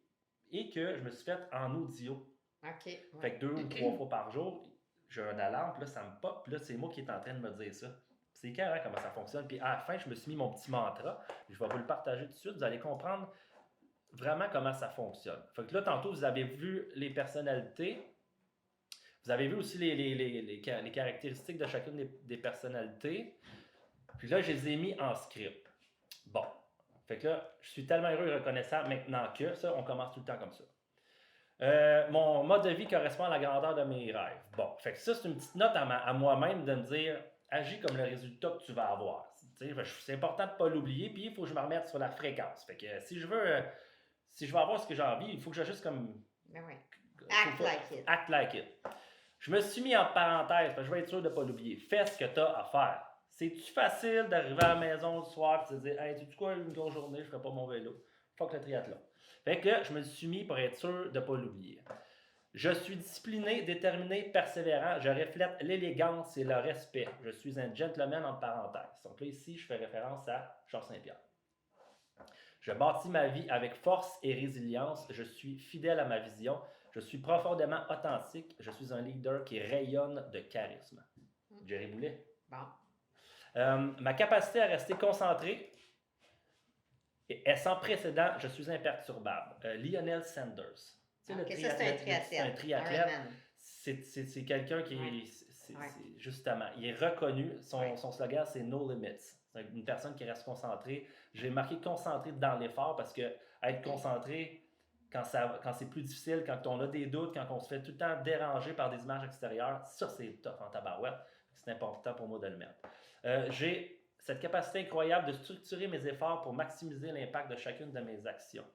et que je me suis fait en audio. OK. Fait que 2 ou 3 fois par jour, j'ai un alarme, puis là, ça me pop, puis là, c'est moi qui est en train de me dire ça. C'est carré comment ça fonctionne. Puis à la fin, je me suis mis mon petit mantra. Je vais vous le partager tout de suite. Vous allez comprendre vraiment comment ça fonctionne. Fait que là, tantôt, vous avez vu les personnalités. Vous avez vu aussi les caractéristiques de chacune des personnalités. Puis là, je les ai mis en script. Bon. Fait que là, je suis tellement heureux et reconnaissant maintenant que ça, on commence tout le temps comme ça. Mon mode de vie correspond à la grandeur de mes rêves. Bon. Fait que ça, c'est une petite note à moi-même de me dire, agis comme le résultat que tu vas avoir. C'est important de ne pas l'oublier, puis il faut que je me remette sur la fréquence. Fait que si je veux avoir ce que j'ai envie, il faut que j'ajuste comme... Ben oui. Act like it. Act like it. Je me suis mis en parenthèse, parce que je vais être sûr de ne pas l'oublier. Fais ce que tu as à faire. C'est-tu facile d'arriver à la maison le soir et de te dire, hey, tu sais quoi, une grosse journée, je ne ferai pas mon vélo. Fuck le triathlon. Fait que je me suis mis pour être sûr de ne pas l'oublier. Je suis discipliné, déterminé, persévérant. Je reflète l'élégance et le respect. Je suis un gentleman en parenthèse. Donc là, ici, je fais référence à Georges Saint-Pierre. Je bâtis ma vie avec force et résilience. Je suis fidèle à ma vision. Je suis profondément authentique. Je suis un leader qui rayonne de charisme. Jerry Boulet. Bon. Ma capacité à rester concentré est sans précédent. Je suis imperturbable. Lionel Sanders. C'est un triathlète. C'est un triathlète. C'est quelqu'un qui est... Justement, il est reconnu. Son slogan, c'est « No Limits ». C'est une personne qui reste concentrée. J'ai marqué « concentré dans l'effort » parce que être concentré, quand c'est plus difficile, quand on a des doutes, quand on se fait tout le temps déranger par des images extérieures, ça, c'est tough en tabarouette. C'est important pour moi de le mettre. J'ai cette capacité incroyable de structurer mes efforts pour maximiser l'impact de chacune de mes actions.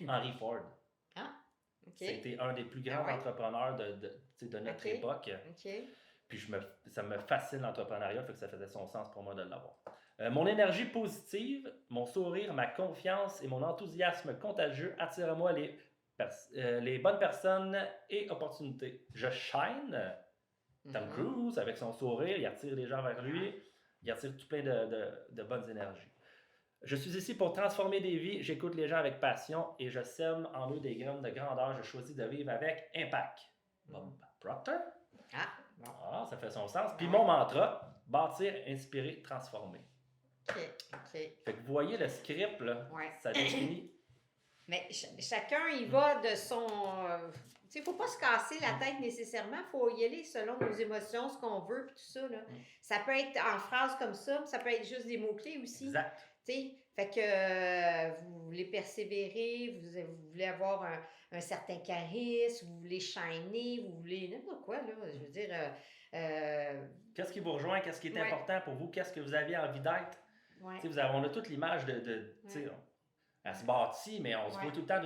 Henry Ford. Ah, OK. C'était un des plus grands entrepreneurs de notre époque. OK. Puis ça me fascine l'entrepreneuriat, fait que ça faisait son sens pour moi de l'avoir. Mon énergie positive, mon sourire, ma confiance et mon enthousiasme contagieux attirent à moi les bonnes personnes et opportunités. Je shine. Tom Cruise, avec son sourire, il attire les gens vers lui. Il attire tout plein de bonnes énergies. Je suis ici pour transformer des vies. J'écoute les gens avec passion et je sème en eux des graines de grandeur. Je choisis de vivre avec impact. Bob Proctor. Ah, ça fait son sens. Puis mon mantra, bâtir, inspirer, transformer. OK. Fait que vous voyez le script, là, ça définit. Mais chacun y va de son... tu sais, il ne faut pas se casser la tête nécessairement. Il faut y aller selon nos émotions, ce qu'on veut, puis tout ça. Là. Ça peut être en phrase comme ça, mais ça peut être juste des mots-clés aussi. Exact. T'sais, fait que vous voulez persévérer, vous voulez avoir un certain charisme, vous voulez shiner, vous voulez n'importe quoi, là. Je veux dire... qu'est-ce qui vous rejoint? Qu'est-ce qui est important pour vous? Qu'est-ce que vous avez envie d'être? Ouais. On a toute l'image elle se bâtit, mais on se voit tout le temps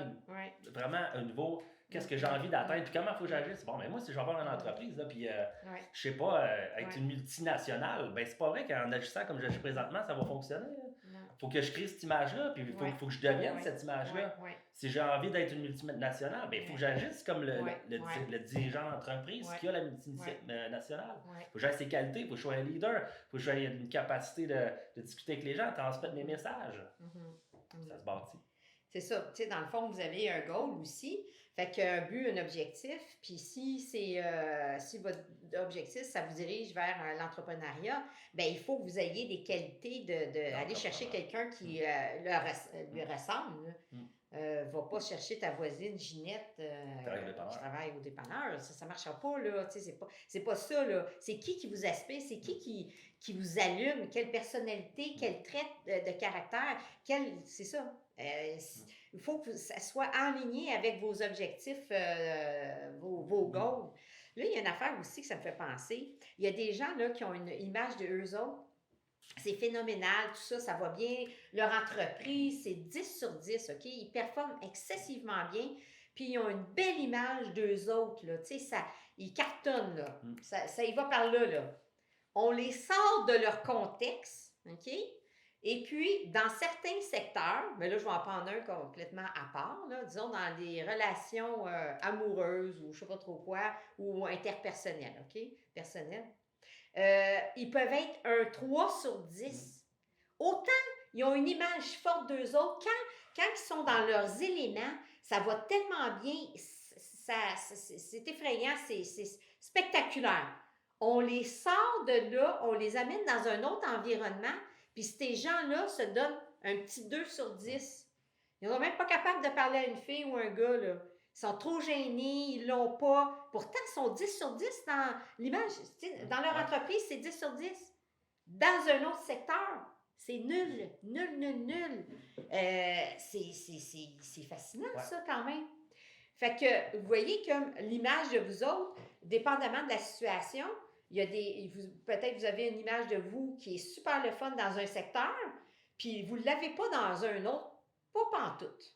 vraiment un niveau... Qu'est-ce que j'ai envie d'atteindre? Puis comment il faut que j'agisse? Bon, mais moi, si je vais avoir une entreprise, là, puis je sais pas, être une multinationale, ben c'est pas vrai qu'en agissant comme je suis présentement, ça va fonctionner. Il faut que je crée cette image-là, puis il faut que je devienne cette image-là. Si j'ai envie d'être une multinationale, ben il faut que j'agisse comme le dirigeant d'entreprise qui a la multinationale. Il faut que j'aie ses qualités, il faut que je sois un leader, il faut que j'aie une capacité de discuter avec les gens, de transmettre mes messages. Ça se bâtit. C'est ça. Tu sais, dans le fond, vous avez un goal aussi. Fait qu'un but, un objectif. Puis si votre objectif, ça vous dirige vers l'entrepreneuriat, bien, il faut que vous ayez des qualités d'aller chercher quelqu'un qui lui ressemble. Va pas chercher ta voisine Ginette qui travaille au dépanneur. Ça ne marchera pas, là. Tu sais, c'est pas ça, là. C'est qui vous aspire? C'est qui vous allume? Quelle personnalité? Quel trait de caractère? C'est ça. Il faut que ça soit aligné avec vos objectifs, vos goals. Là, il y a une affaire aussi que ça me fait penser. Il y a des gens là, qui ont une image de eux autres. C'est phénoménal, tout ça, ça va bien. Leur entreprise, c'est 10 sur 10, OK? Ils performent excessivement bien. Puis ils ont une belle image d'eux autres, là. Tu sais, ils cartonnent, là. Ça y va par là, là. On les sort de leur contexte, OK? Et puis, dans certains secteurs, mais là, je vais en prendre un complètement à part, là, disons dans des relations amoureuses ou je ne sais pas trop quoi, ou interpersonnelles, OK? Personnelles. Ils peuvent être un 3 sur 10. Autant ils ont une image forte d'eux autres, quand ils sont dans leurs éléments, ça va tellement bien, c'est effrayant, c'est spectaculaire. On les sort de là, on les amène dans un autre environnement, puis ces gens-là se donnent un petit 2 sur 10. Ils sont même pas capables de parler à une fille ou un gars, là. Ils sont trop gênés, ils l'ont pas. Pourtant, ils sont 10 sur 10 dans l'image. Dans leur entreprise, c'est 10 sur 10. Dans un autre secteur, c'est nul. Nul, nul, nul. C'est fascinant, ça, quand même. Fait que, vous voyez comme l'image de vous autres, dépendamment de la situation, il y a peut-être vous avez une image de vous qui est super le fun dans un secteur, puis vous ne l'avez pas dans un autre, pas pantoute.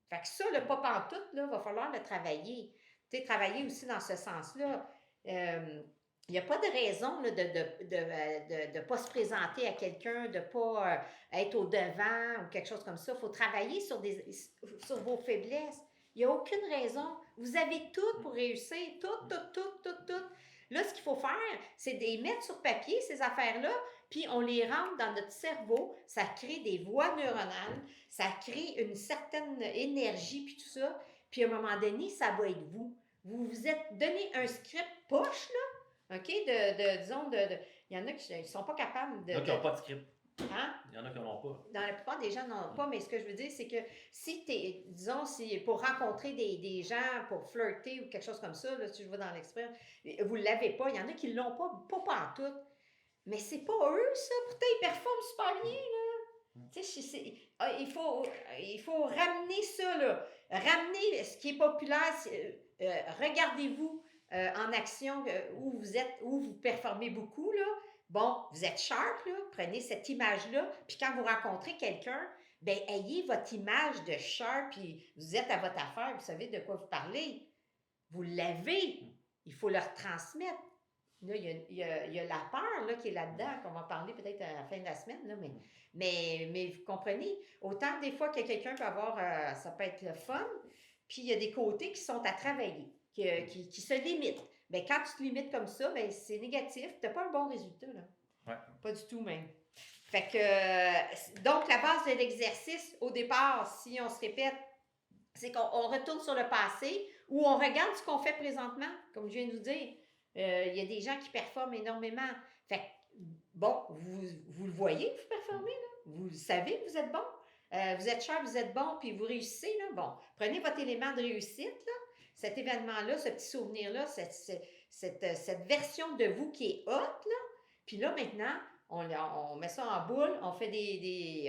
Fait que ça, le pas pantoute, là, va falloir le travailler. Tu sais, travailler aussi dans ce sens-là. Il n'y a pas de raison là, de pas se présenter à quelqu'un, de ne pas être au devant ou quelque chose comme ça. Il faut travailler sur vos faiblesses. Il n'y a aucune raison. Vous avez tout pour réussir. Tout. Là, ce qu'il faut faire, c'est de les mettre sur papier, ces affaires-là, puis on les rentre dans notre cerveau. Ça crée des voies neuronales, ça crée une certaine énergie, puis tout ça. Puis à un moment donné, ça va être vous. Vous vous êtes donné un script poche, là, OK? Disons, il y en a qui ne sont pas capables de... Il y en a qui n'ont pas de script. Hein? Il y en a qui n'en ont pas. Dans la plupart des gens n'en ont pas, mais ce que je veux dire, c'est que si pour rencontrer des gens, pour flirter ou quelque chose comme ça, là, si je vais dans l'exprès, vous ne l'avez pas. Il y en a qui ne l'ont pas pantoute. Mais c'est pas eux, ça. Pourtant, ils performent super bien, là. Tu sais, il faut ramener ça, là. Ramener ce qui est populaire. Regardez-vous en action où vous performez beaucoup, là. Bon, vous êtes sharp, là, prenez cette image-là, puis quand vous rencontrez quelqu'un, bien, ayez votre image de sharp, puis vous êtes à votre affaire, vous savez de quoi vous parlez. Vous l'avez, il faut le retransmettre. Là, il y a la peur là, qui est là-dedans, qu'on va parler peut-être à la fin de la semaine, là, mais vous comprenez, autant des fois que quelqu'un peut avoir, ça peut être le fun, puis il y a des côtés qui sont à travailler, qui se limitent. Bien, quand tu te limites comme ça, bien, c'est négatif. Tu n'as pas un bon résultat, là. Ouais. Pas du tout, même. Fait que, donc, la base de l'exercice, au départ, si on se répète, c'est qu'on retourne sur le passé ou on regarde ce qu'on fait présentement, comme je viens de vous dire. Il y a des gens qui performent énormément. Fait que, bon, vous le voyez que vous performez, là. Vous le savez que vous êtes bon. Vous êtes cher, vous êtes bon, puis vous réussissez, là. Bon, prenez votre élément de réussite, là. Cet événement-là, ce petit souvenir-là, cette version de vous qui est haute, là. Puis là, maintenant, on met ça en boule, on fait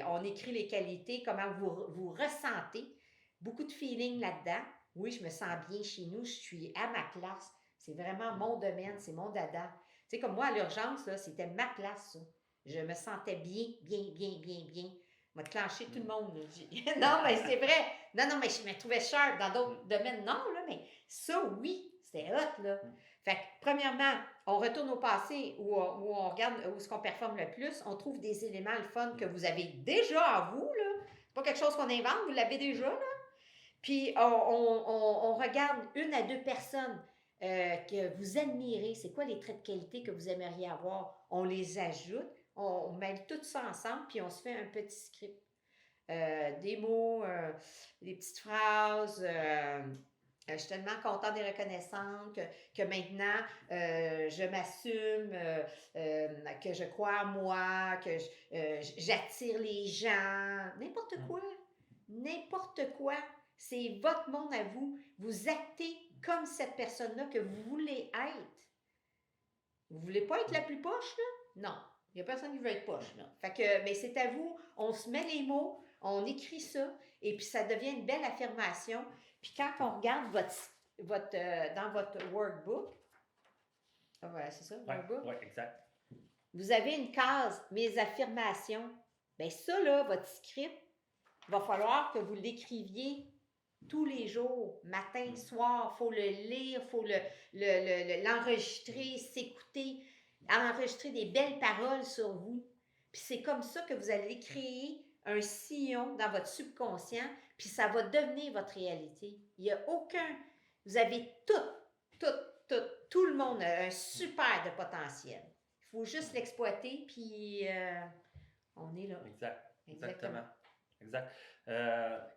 on écrit les qualités, comment vous ressentez. Beaucoup de feeling là-dedans. Oui, je me sens bien chez nous, je suis à ma place. C'est vraiment mon domaine, c'est mon dada. Tu sais, comme moi, à l'urgence, là, c'était ma place, ça. Je me sentais bien. M'a clenché tout le monde. Non, mais c'est vrai. Non, mais je me trouvais sharp dans d'autres domaines. Non, là, mais ça, oui, c'était hot, là. Fait que, premièrement, on retourne au passé où on regarde où est-ce qu'on performe le plus. On trouve des éléments, le fun, que vous avez déjà à vous, là. C'est pas quelque chose qu'on invente, vous l'avez déjà, là. Puis, on regarde 1 à 2 personnes que vous admirez. C'est quoi les traits de qualité que vous aimeriez avoir? On les ajoute. On mêle tout ça ensemble, puis on se fait un petit script. Des mots, des petites phrases. Je suis tellement contente et reconnaissante que maintenant, je m'assume, que je crois en moi, que j'attire les gens. N'importe quoi. C'est votre monde à vous. Vous actez comme cette personne-là que vous voulez être. Vous ne voulez pas être la plus poche, là? Non. Il n'y a personne qui veut être poche, là. Fait que, mais c'est à vous. On se met les mots, on écrit ça, et puis ça devient une belle affirmation. Puis quand on regarde dans votre workbook, voilà, c'est ça, workbook? Oui, exact. Vous avez une case, mes affirmations. Bien ça, là, votre script, il va falloir que vous l'écriviez tous les jours, matin, soir. Il faut le lire, il faut l'enregistrer, s'écouter, enregistrer des belles paroles sur vous. Puis c'est comme ça que vous allez créer un sillon dans votre subconscient, puis ça va devenir votre réalité. Il n'y a aucun... Vous avez tout le monde a un super de potentiel. Il faut juste l'exploiter, puis on est là. Exactement. Exact.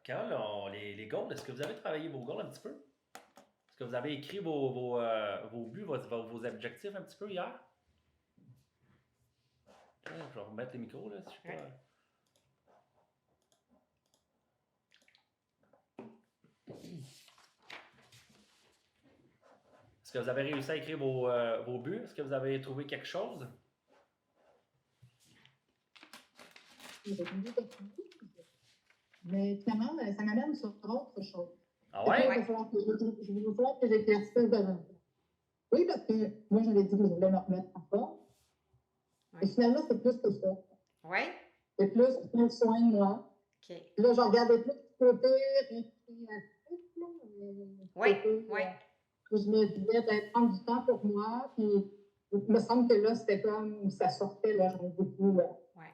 Carole, les goals, est-ce que vous avez travaillé vos goals un petit peu? Est-ce que vous avez écrit vos buts, vos objectifs un petit peu hier? Je vais remettre les micros, là, si je sais pas. Est-ce que vous avez réussi à écrire vos buts? Est-ce que vous avez trouvé quelque chose? Mais finalement, ça m'amène sur autre chose. Ah Il ouais? va falloir que j'éclaircisse davantage. Oui, parce que moi, j'avais dit que je voulais me remettre en forme. Ouais. Et finalement, c'est plus que ça. Oui? C'est plus prendre soin de moi. OK. Puis là, je regardais plus du côté récréatif, là. Oui, côté, oui. Puis je me disais, prendre du temps pour moi. Puis il me semble que là, c'était comme ça sortait, là, j'en ai beaucoup. Oui.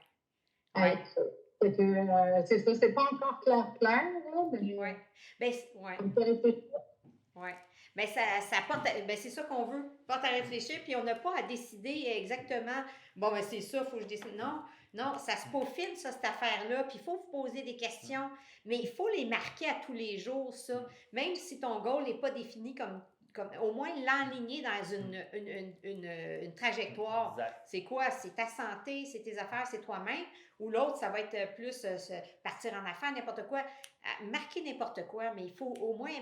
Fait que, c'est ça, c'est pas encore clair, là, mais Oui. Ben, ouais. ça me fait réfléchir. Oui. Bien, ça porte ben, c'est ça qu'on veut, porte à réfléchir, puis on n'a pas à décider exactement, bon, ben c'est ça, il faut que je décide. Non, ça se peaufine, ça, cette affaire-là, puis il faut vous poser des questions, mais il faut les marquer à tous les jours, ça. Même si ton goal n'est pas défini comme au moins l'enligner dans une trajectoire. Exact. C'est quoi? C'est ta santé, c'est tes affaires, c'est toi-même. Ou l'autre, ça va être plus partir en affaires, n'importe quoi. Marquer n'importe quoi, mais il faut au moins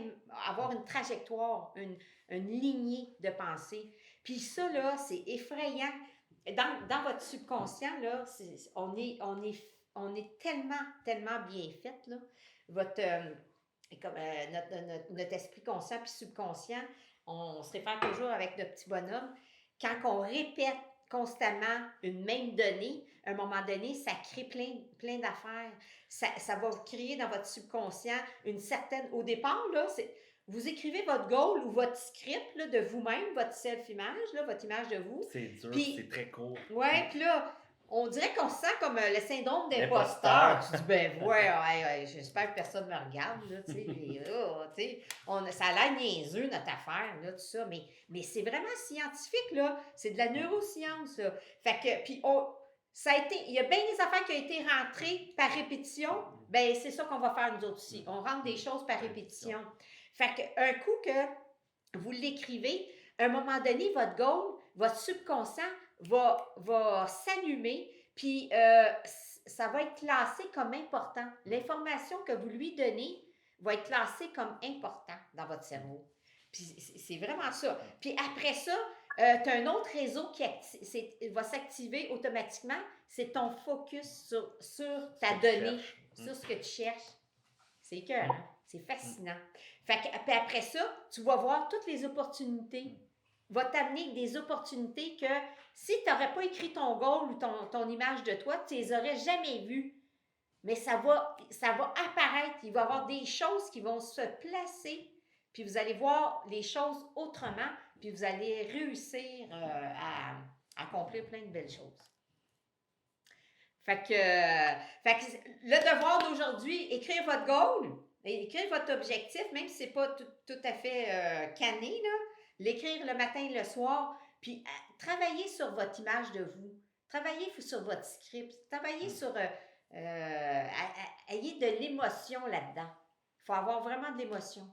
avoir une trajectoire, une lignée de pensée. Puis ça, là, c'est effrayant. Dans votre subconscient, là, on est tellement bien fait, là. Notre esprit conscient puis subconscient, on se réfère toujours avec notre petit bonhomme. Quand on répète constamment une même donnée, à un moment donné, ça crée plein d'affaires. Ça va créer dans votre subconscient une certaine... Au départ, là, vous écrivez votre goal ou votre script là, de vous-même, votre self-image, là, votre image de vous. C'est dur, Puis, c'est très court. Ouais, puis là, on dirait qu'on se sent comme le syndrome d'imposteur. Tu dis, ben ouais, j'espère que personne me regarde, là, tu sais. Ça a l'air niaiseux, notre affaire, là, tout ça, mais c'est vraiment scientifique, là. C'est de la neuroscience, là. Fait que, puis il y a bien des affaires qui ont été rentrées par répétition, ben c'est ça qu'on va faire nous autres aussi. On rentre des choses par répétition. Fait qu'un coup que vous l'écrivez, à un moment donné, votre goal, votre subconscient va s'allumer, puis ça va être classé comme important. L'information que vous lui donnez va être classée comme important dans votre cerveau. Puis c'est vraiment ça. Puis après ça, tu as un autre réseau qui va s'activer automatiquement. C'est ton focus sur ta donnée, sur ce que tu cherches. C'est écœurant. C'est fascinant. Fait que, puis après ça, tu vas voir toutes les opportunités. Va t'amener des opportunités que si tu n'aurais pas écrit ton goal ou ton image de toi, tu ne les aurais jamais vues. Mais ça va apparaître. Il va y avoir des choses qui vont se placer. Puis vous allez voir les choses autrement. Puis vous allez réussir à accomplir plein de belles choses. Fait que le devoir d'aujourd'hui, écrire votre goal, écrire votre objectif, même si ce n'est pas tout à fait canné, là. L'écrire le matin et le soir, puis travailler sur votre image de vous, travailler sur votre script, travailler sur... ayez de l'émotion là-dedans. Il faut avoir vraiment de l'émotion.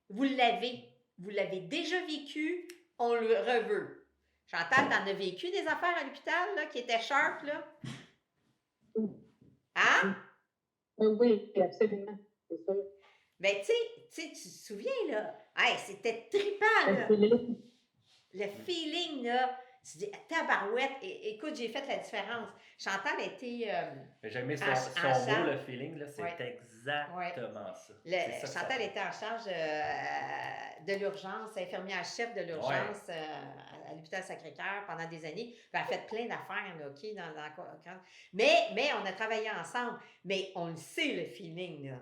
Vous l'avez déjà vécu, on le reveut. Chantal, t'en as vécu des affaires à l'hôpital là, qui étaient sharp, là? Hein? Oui, absolument, c'est sûr. Ben, tu sais, tu te souviens, là? Hey, c'était trippant, là! Le feeling, là! Tu dis, tabarouette! Écoute, j'ai fait la différence. Chantal a été... J'ai aimé son mot, le feeling, là, c'est exactement ça. Chantal était en charge de l'urgence, infirmière-chef de l'urgence à l'hôpital Sacré-Cœur pendant des années. Puis elle a fait plein d'affaires, là, OK? Mais on a travaillé ensemble. Mais on le sait, le feeling, là.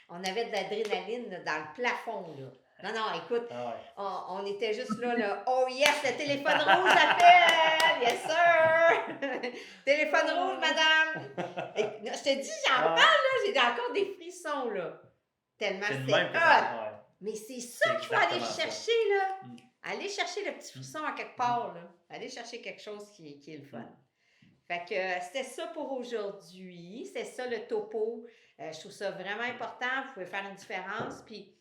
On avait de l'adrénaline là, dans le plafond, là. Non, écoute, on était juste là, oh yes, le téléphone rouge appelle, yes sir, téléphone rouge, madame. Et, je te dis, j'en parle, là, j'ai encore des frissons, là, tellement c'est hot. Mais c'est ça qu'il faut aller chercher, là. Aller chercher le petit frisson à quelque part, là. Aller chercher quelque chose qui est le fun. Fait que c'était ça pour aujourd'hui, c'est ça le topo. Je trouve ça vraiment important, vous pouvez faire une différence, puis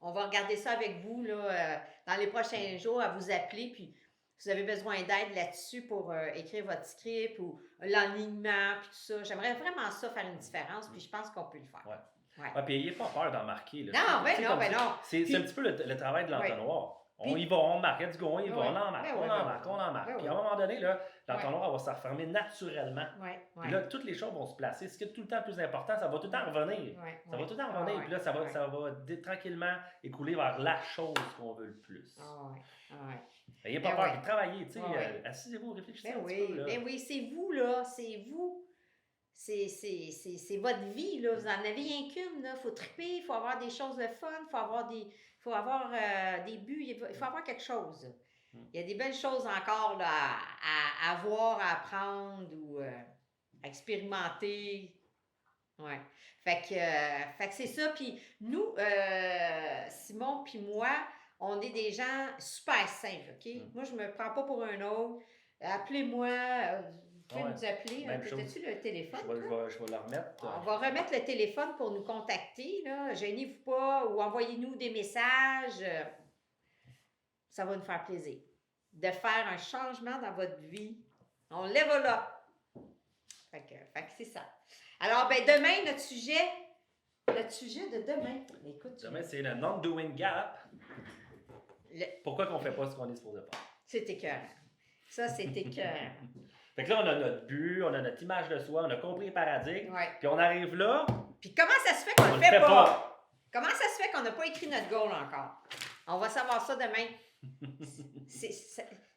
on va regarder ça avec vous là, dans les prochains jours, à vous appeler. Puis, si vous avez besoin d'aide là-dessus pour écrire votre script ou l'alignement, puis tout ça, j'aimerais vraiment ça faire une différence. Puis, je pense qu'on peut le faire. Ouais. Puis, n'ayez pas peur d'en marquer. Là. Non, ben non. C'est un petit peu le travail de l'entonnoir. On y va, on marque, let's go, on y va, Ouais. on en marque, Ben on ouais, en ben marque, ouais. on en marque. Ben Puis ouais. à un moment donné, là, Ouais. l'entonnoir va se refermer naturellement. Ouais, Puis là, toutes les choses vont se placer. Ce qui est tout le temps plus important, ça va tout le temps revenir. Ouais, Ça va ouais. tout le temps Ah revenir. ouais, Puis là, ça va, ouais. ça va tranquillement écouler vers la chose qu'on veut le plus. Ah ouais, ah ouais. N'ayez pas Ben peur, ouais. travaillez, tu sais, Ouais. assisez-vous, réfléchissez Ben un petit oui, peu. Là. ben oui, c'est vous, là, c'est vous. C'est votre vie, là. Vous n'en avez rien qu'une, là. Il faut triper, il faut avoir des choses de fun, il faut avoir des buts, il faut avoir quelque chose. Il y a des belles choses encore là, à voir, à apprendre ou à expérimenter. Ouais. Fait que c'est ça. Puis nous, Simon puis moi, on est des gens super simples, OK? Moi, je me prends pas pour un autre. Appelez-moi. Vous pouvez nous appeler. Même chose. T'as-tu le téléphone? Je vais le remettre. On va remettre le téléphone pour nous contacter. Là. Gênez-vous pas ou envoyez-nous des messages. Ça va nous faire plaisir de faire un changement dans votre vie. On lève là. Fait que c'est ça. Alors, ben demain, notre sujet de demain. Écoute, Demain, c'est le non-doing gap. Pourquoi qu'on fait pas ce qu'on est supposé faire? C'est écœurant. Ça, c'est écœurant. Fait que là, on a notre but, on a notre image de soi, on a compris le paradigme. Ouais. Puis on arrive là. Puis comment ça se fait qu'on On le fait pas? Comment ça se fait qu'on n'a pas écrit notre goal encore? On va savoir ça demain.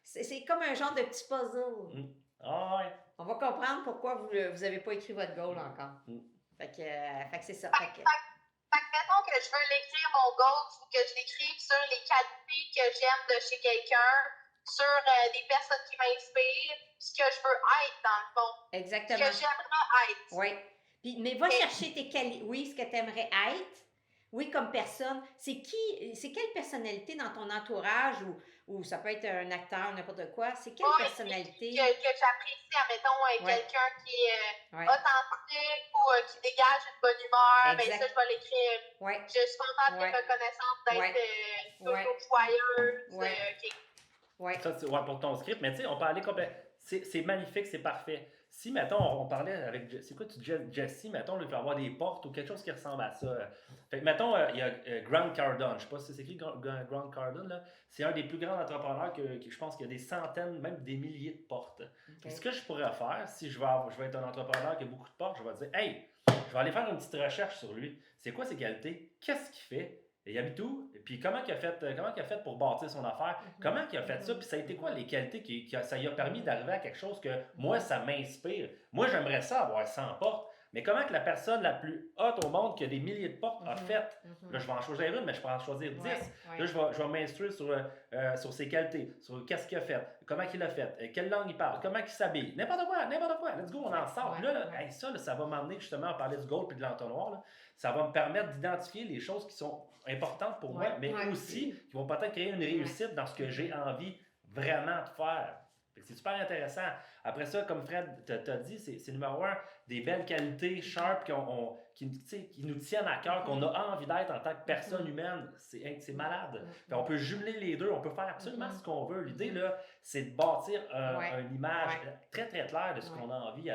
C'est comme un genre de petit puzzle. Ah ouais. On va comprendre pourquoi vous n'avez pas écrit votre goal encore. Fait que c'est ça. Fait que mettons que je veux l'écrire, mon goal, il faut que je l'écrive sur les qualités que j'aime de chez quelqu'un, sur des personnes qui m'inspirent, ce que je veux être dans le fond. Exactement. Ce que j'aimerais être. Oui. Mais va chercher tes qualités. Oui, ce que tu aimerais être. Oui, comme personne. C'est quelle personnalité dans ton entourage ou ça peut être un acteur, n'importe quoi. C'est quelle personnalité? Que j'apprécie, admettons, quelqu'un qui est authentique ou qui dégage une bonne humeur. Ben ça, je vais l'écrire. Ouais. Je suis contente et reconnaissante d'être toujours joyeuse. Ça, c'est pour ton script, mais tu sais, on peut aller complètement. C'est magnifique, c'est parfait. Si, mettons, on parlait avec. C'est quoi, Jessie, mettons, il faut avoir des portes ou quelque chose qui ressemble à ça. Fait que, mettons, il y a Grant Cardone. Je ne sais pas si c'est écrit Grant Cardone, là. C'est un des plus grands entrepreneurs que je pense qu'il y a des centaines, même des milliers de portes. Okay. Ce que je pourrais faire, si je vais être un entrepreneur qui a beaucoup de portes, je vais dire, hey, je vais aller faire une petite recherche sur lui. C'est quoi ses qualités? Qu'est-ce qu'il fait? Et il habite où? Puis comment il a fait pour bâtir son affaire? Comment il a fait ça? Puis ça a été quoi les qualités ça lui a permis d'arriver à quelque chose que moi, ça m'inspire. Moi, j'aimerais ça avoir 100 portes. Mais comment que la personne la plus haute au monde qui a des milliers de portes a fait? Là, je vais en choisir une, mais je peux en choisir 10. Là, je vais m'instruire sur ses qualités, sur qu'est-ce qu'il a fait, comment il a fait, quelle langue il parle, comment il s'habille, n'importe quoi. Let's go, on en sort. Ça va m'emmener justement à parler du goal et de l'entonnoir. Là. Ça va me permettre d'identifier les choses qui sont importantes pour moi, mais aussi qui vont peut-être créer une réussite dans ce que j'ai envie vraiment de faire. C'est super intéressant. Après ça, comme Fred t'a dit, c'est numéro 1, des belles qualités sharp qui nous tiennent à cœur, qu'on a envie d'être en tant que personne humaine. C'est malade. Puis on peut jumeler les deux, on peut faire absolument ce qu'on veut. L'idée, là, c'est de bâtir une image très, très claire de ce qu'on a envie.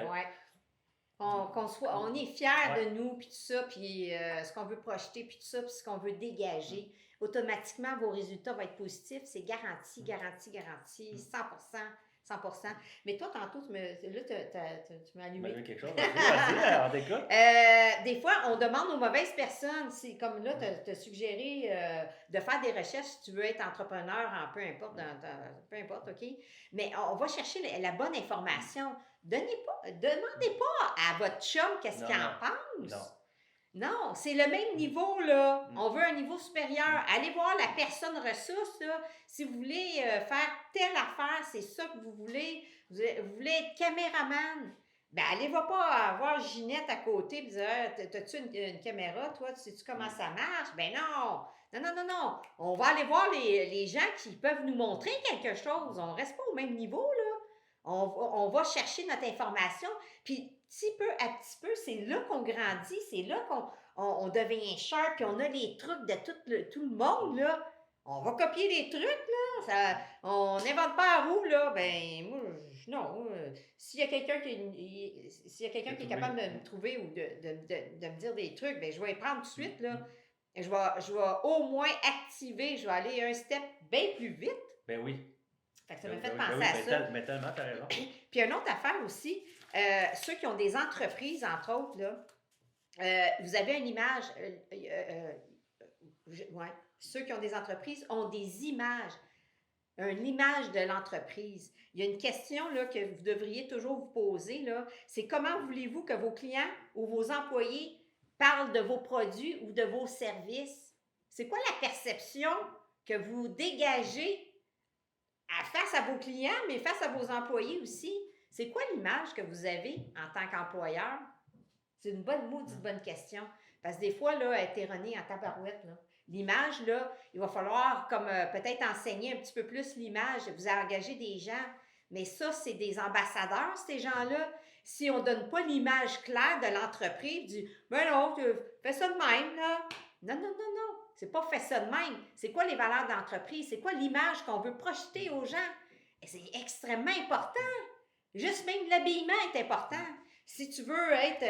On est fiers de nous, puis tout ça, puis ce qu'on veut projeter, puis tout ça, puis ce qu'on veut dégager. Automatiquement, vos résultats vont être positifs. C'est garanti, 100%. Mais toi, tantôt, tu m'as allumé. Ben, quelque chose. Vas-y, on t'écoute. Des fois, on demande aux mauvaises personnes. C'est comme là, tu as suggéré de faire des recherches si tu veux être entrepreneur en peu importe, OK? Mais on va chercher la bonne information. Demandez pas à votre chum qu'est-ce qu'il en pense. Non, c'est le même niveau, là. On veut un niveau supérieur. Allez voir la personne ressource, là. Si vous voulez faire telle affaire, c'est ça que vous voulez. Vous voulez être caméraman. Ben, allez pas voir Ginette à côté et dire t'as-tu une caméra, toi? Sais-tu comment ça marche? Ben non! Non. On va aller voir les gens qui peuvent nous montrer quelque chose. On reste pas au même niveau, là. On va chercher notre information, puis petit peu à petit peu, c'est là qu'on grandit, c'est là qu'on devient sharp, puis on a les trucs de tout le monde, là. On va copier les trucs, là. On n'invente pas la roue, là. Ben, moi, non. S'il y a quelqu'un qui est capable de me trouver ou de me dire des trucs, ben je vais les prendre tout de suite, là. je vais au moins activer, je vais aller un step bien plus vite. Ben oui. Fait que ça m'a Ben fait oui, penser ben à oui, ça. mais tellement, t'as raison. Puis une autre affaire aussi, ceux qui ont des entreprises, entre autres, là, vous avez une image, ouais, ceux qui ont des entreprises ont des images, une image de l'entreprise. Il y a une question là, que vous devriez toujours vous poser, là, c'est comment voulez-vous que vos clients ou vos employés parlent de vos produits ou de vos services? C'est quoi la perception que vous dégagez face à vos clients, mais face à vos employés aussi? C'est quoi l'image que vous avez en tant qu'employeur? C'est une bonne maudite bonne question. Parce que des fois, là, elle est erronée en tabarouette, là. L'image, là, il va falloir comme peut-être enseigner un petit peu plus l'image. Vous engagez des gens, mais ça, c'est des ambassadeurs, ces gens-là. Si on ne donne pas l'image claire de l'entreprise, du « Ben non, tu fais ça de même, là. » Non, non, non, non. C'est pas « fais ça de même ». C'est quoi les valeurs d'entreprise? C'est quoi l'image qu'on veut projeter aux gens? Et c'est extrêmement important. Juste même l'habillement est important. Si tu veux être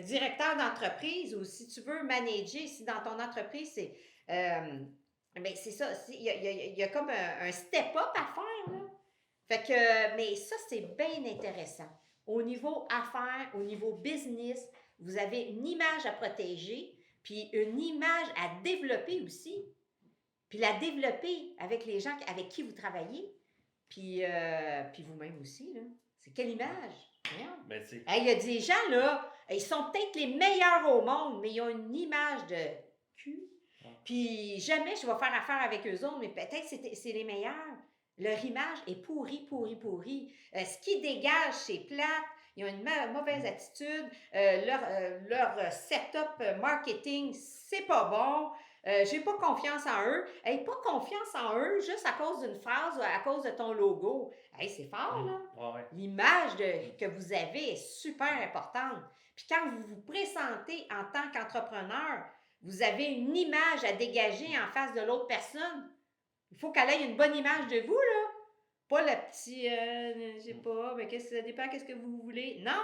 directeur d'entreprise ou si tu veux manager, si dans ton entreprise, c'est c'est ça, il y a comme un step-up à faire, là. Fait que, mais ça, c'est bien intéressant. Au niveau affaires, au niveau business, vous avez une image à protéger, puis une image à développer aussi. Puis la développer avec les gens avec qui vous travaillez, puis vous-même aussi, là. C'est quelle image? Ben, Il y a des gens, là, ils sont peut-être les meilleurs au monde, mais ils ont une image de cul. Puis jamais je vais faire affaire avec eux autres, mais peut-être c'est les meilleurs. Leur image est pourrie. Ce qui dégage, c'est plate. Ils ont une mauvaise attitude. Leur setup marketing, c'est pas bon. J'ai pas confiance en eux. Pas confiance en eux juste à cause d'une phrase ou à cause de ton logo. C'est fort, là. Ouais. L'image que vous avez est super importante. Puis quand vous vous présentez en tant qu'entrepreneur, vous avez une image à dégager en face de l'autre personne. Il faut qu'elle ait une bonne image de vous, là. Pas le petit, je sais pas, mais ça dépend qu'est-ce que vous voulez. Non.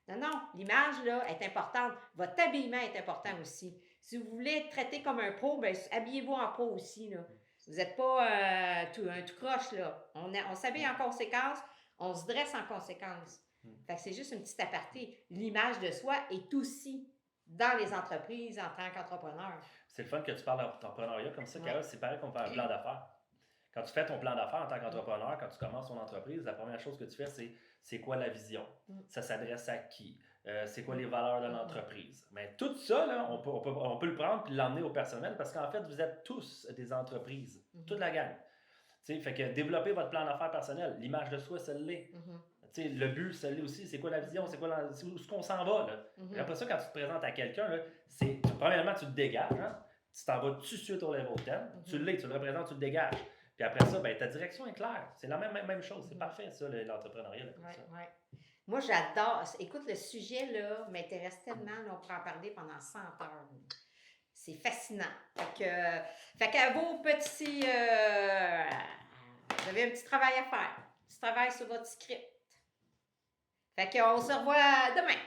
Non, l'image, là, est importante. Votre habillement est important aussi. Si vous voulez être traité comme un pro, ben habillez-vous en pro aussi, là. Vous n'êtes pas tout croche, là. On s'habille en conséquence, on se dresse en conséquence. Fait que c'est juste une petite aparté. L'image de soi est aussi dans les entreprises en tant qu'entrepreneur. C'est le fun que tu parles d'entrepreneuriat comme ça, Carole. C'est pareil qu'on fait un plan d'affaires. Quand tu fais ton plan d'affaires en tant qu'entrepreneur, quand tu commences ton entreprise, la première chose que tu fais, c'est quoi la vision? Ça s'adresse à qui? C'est quoi les valeurs de l'entreprise? Mais tout ça, là, on peut le prendre et l'emmener au personnel parce qu'en fait, vous êtes tous des entreprises, toute la gang. T'sais, fait que développer votre plan d'affaires personnel, l'image de soi, ça l'est. Le but, ça l'est aussi. C'est quoi la vision? C'est quoi où est-ce qu'on s'en va? Là? Et après ça, quand tu te présentes à quelqu'un, là, premièrement, tu te dégages. Hein? Tu t'en vas tout de suite au level 10. Tu l'es, tu le représentes, tu le dégages. Puis après ça, ben, ta direction est claire. C'est la même chose. C'est parfait, ça, l'entrepreneuriat. Ouais. Moi, j'adore. Écoute, le sujet, là, m'intéresse tellement. Là, on pourrait en parler pendant 100 heures. C'est fascinant. Fait qu'à vos petits... vous avez un petit travail à faire. Un petit travail sur votre script. Fait qu'on se revoit demain.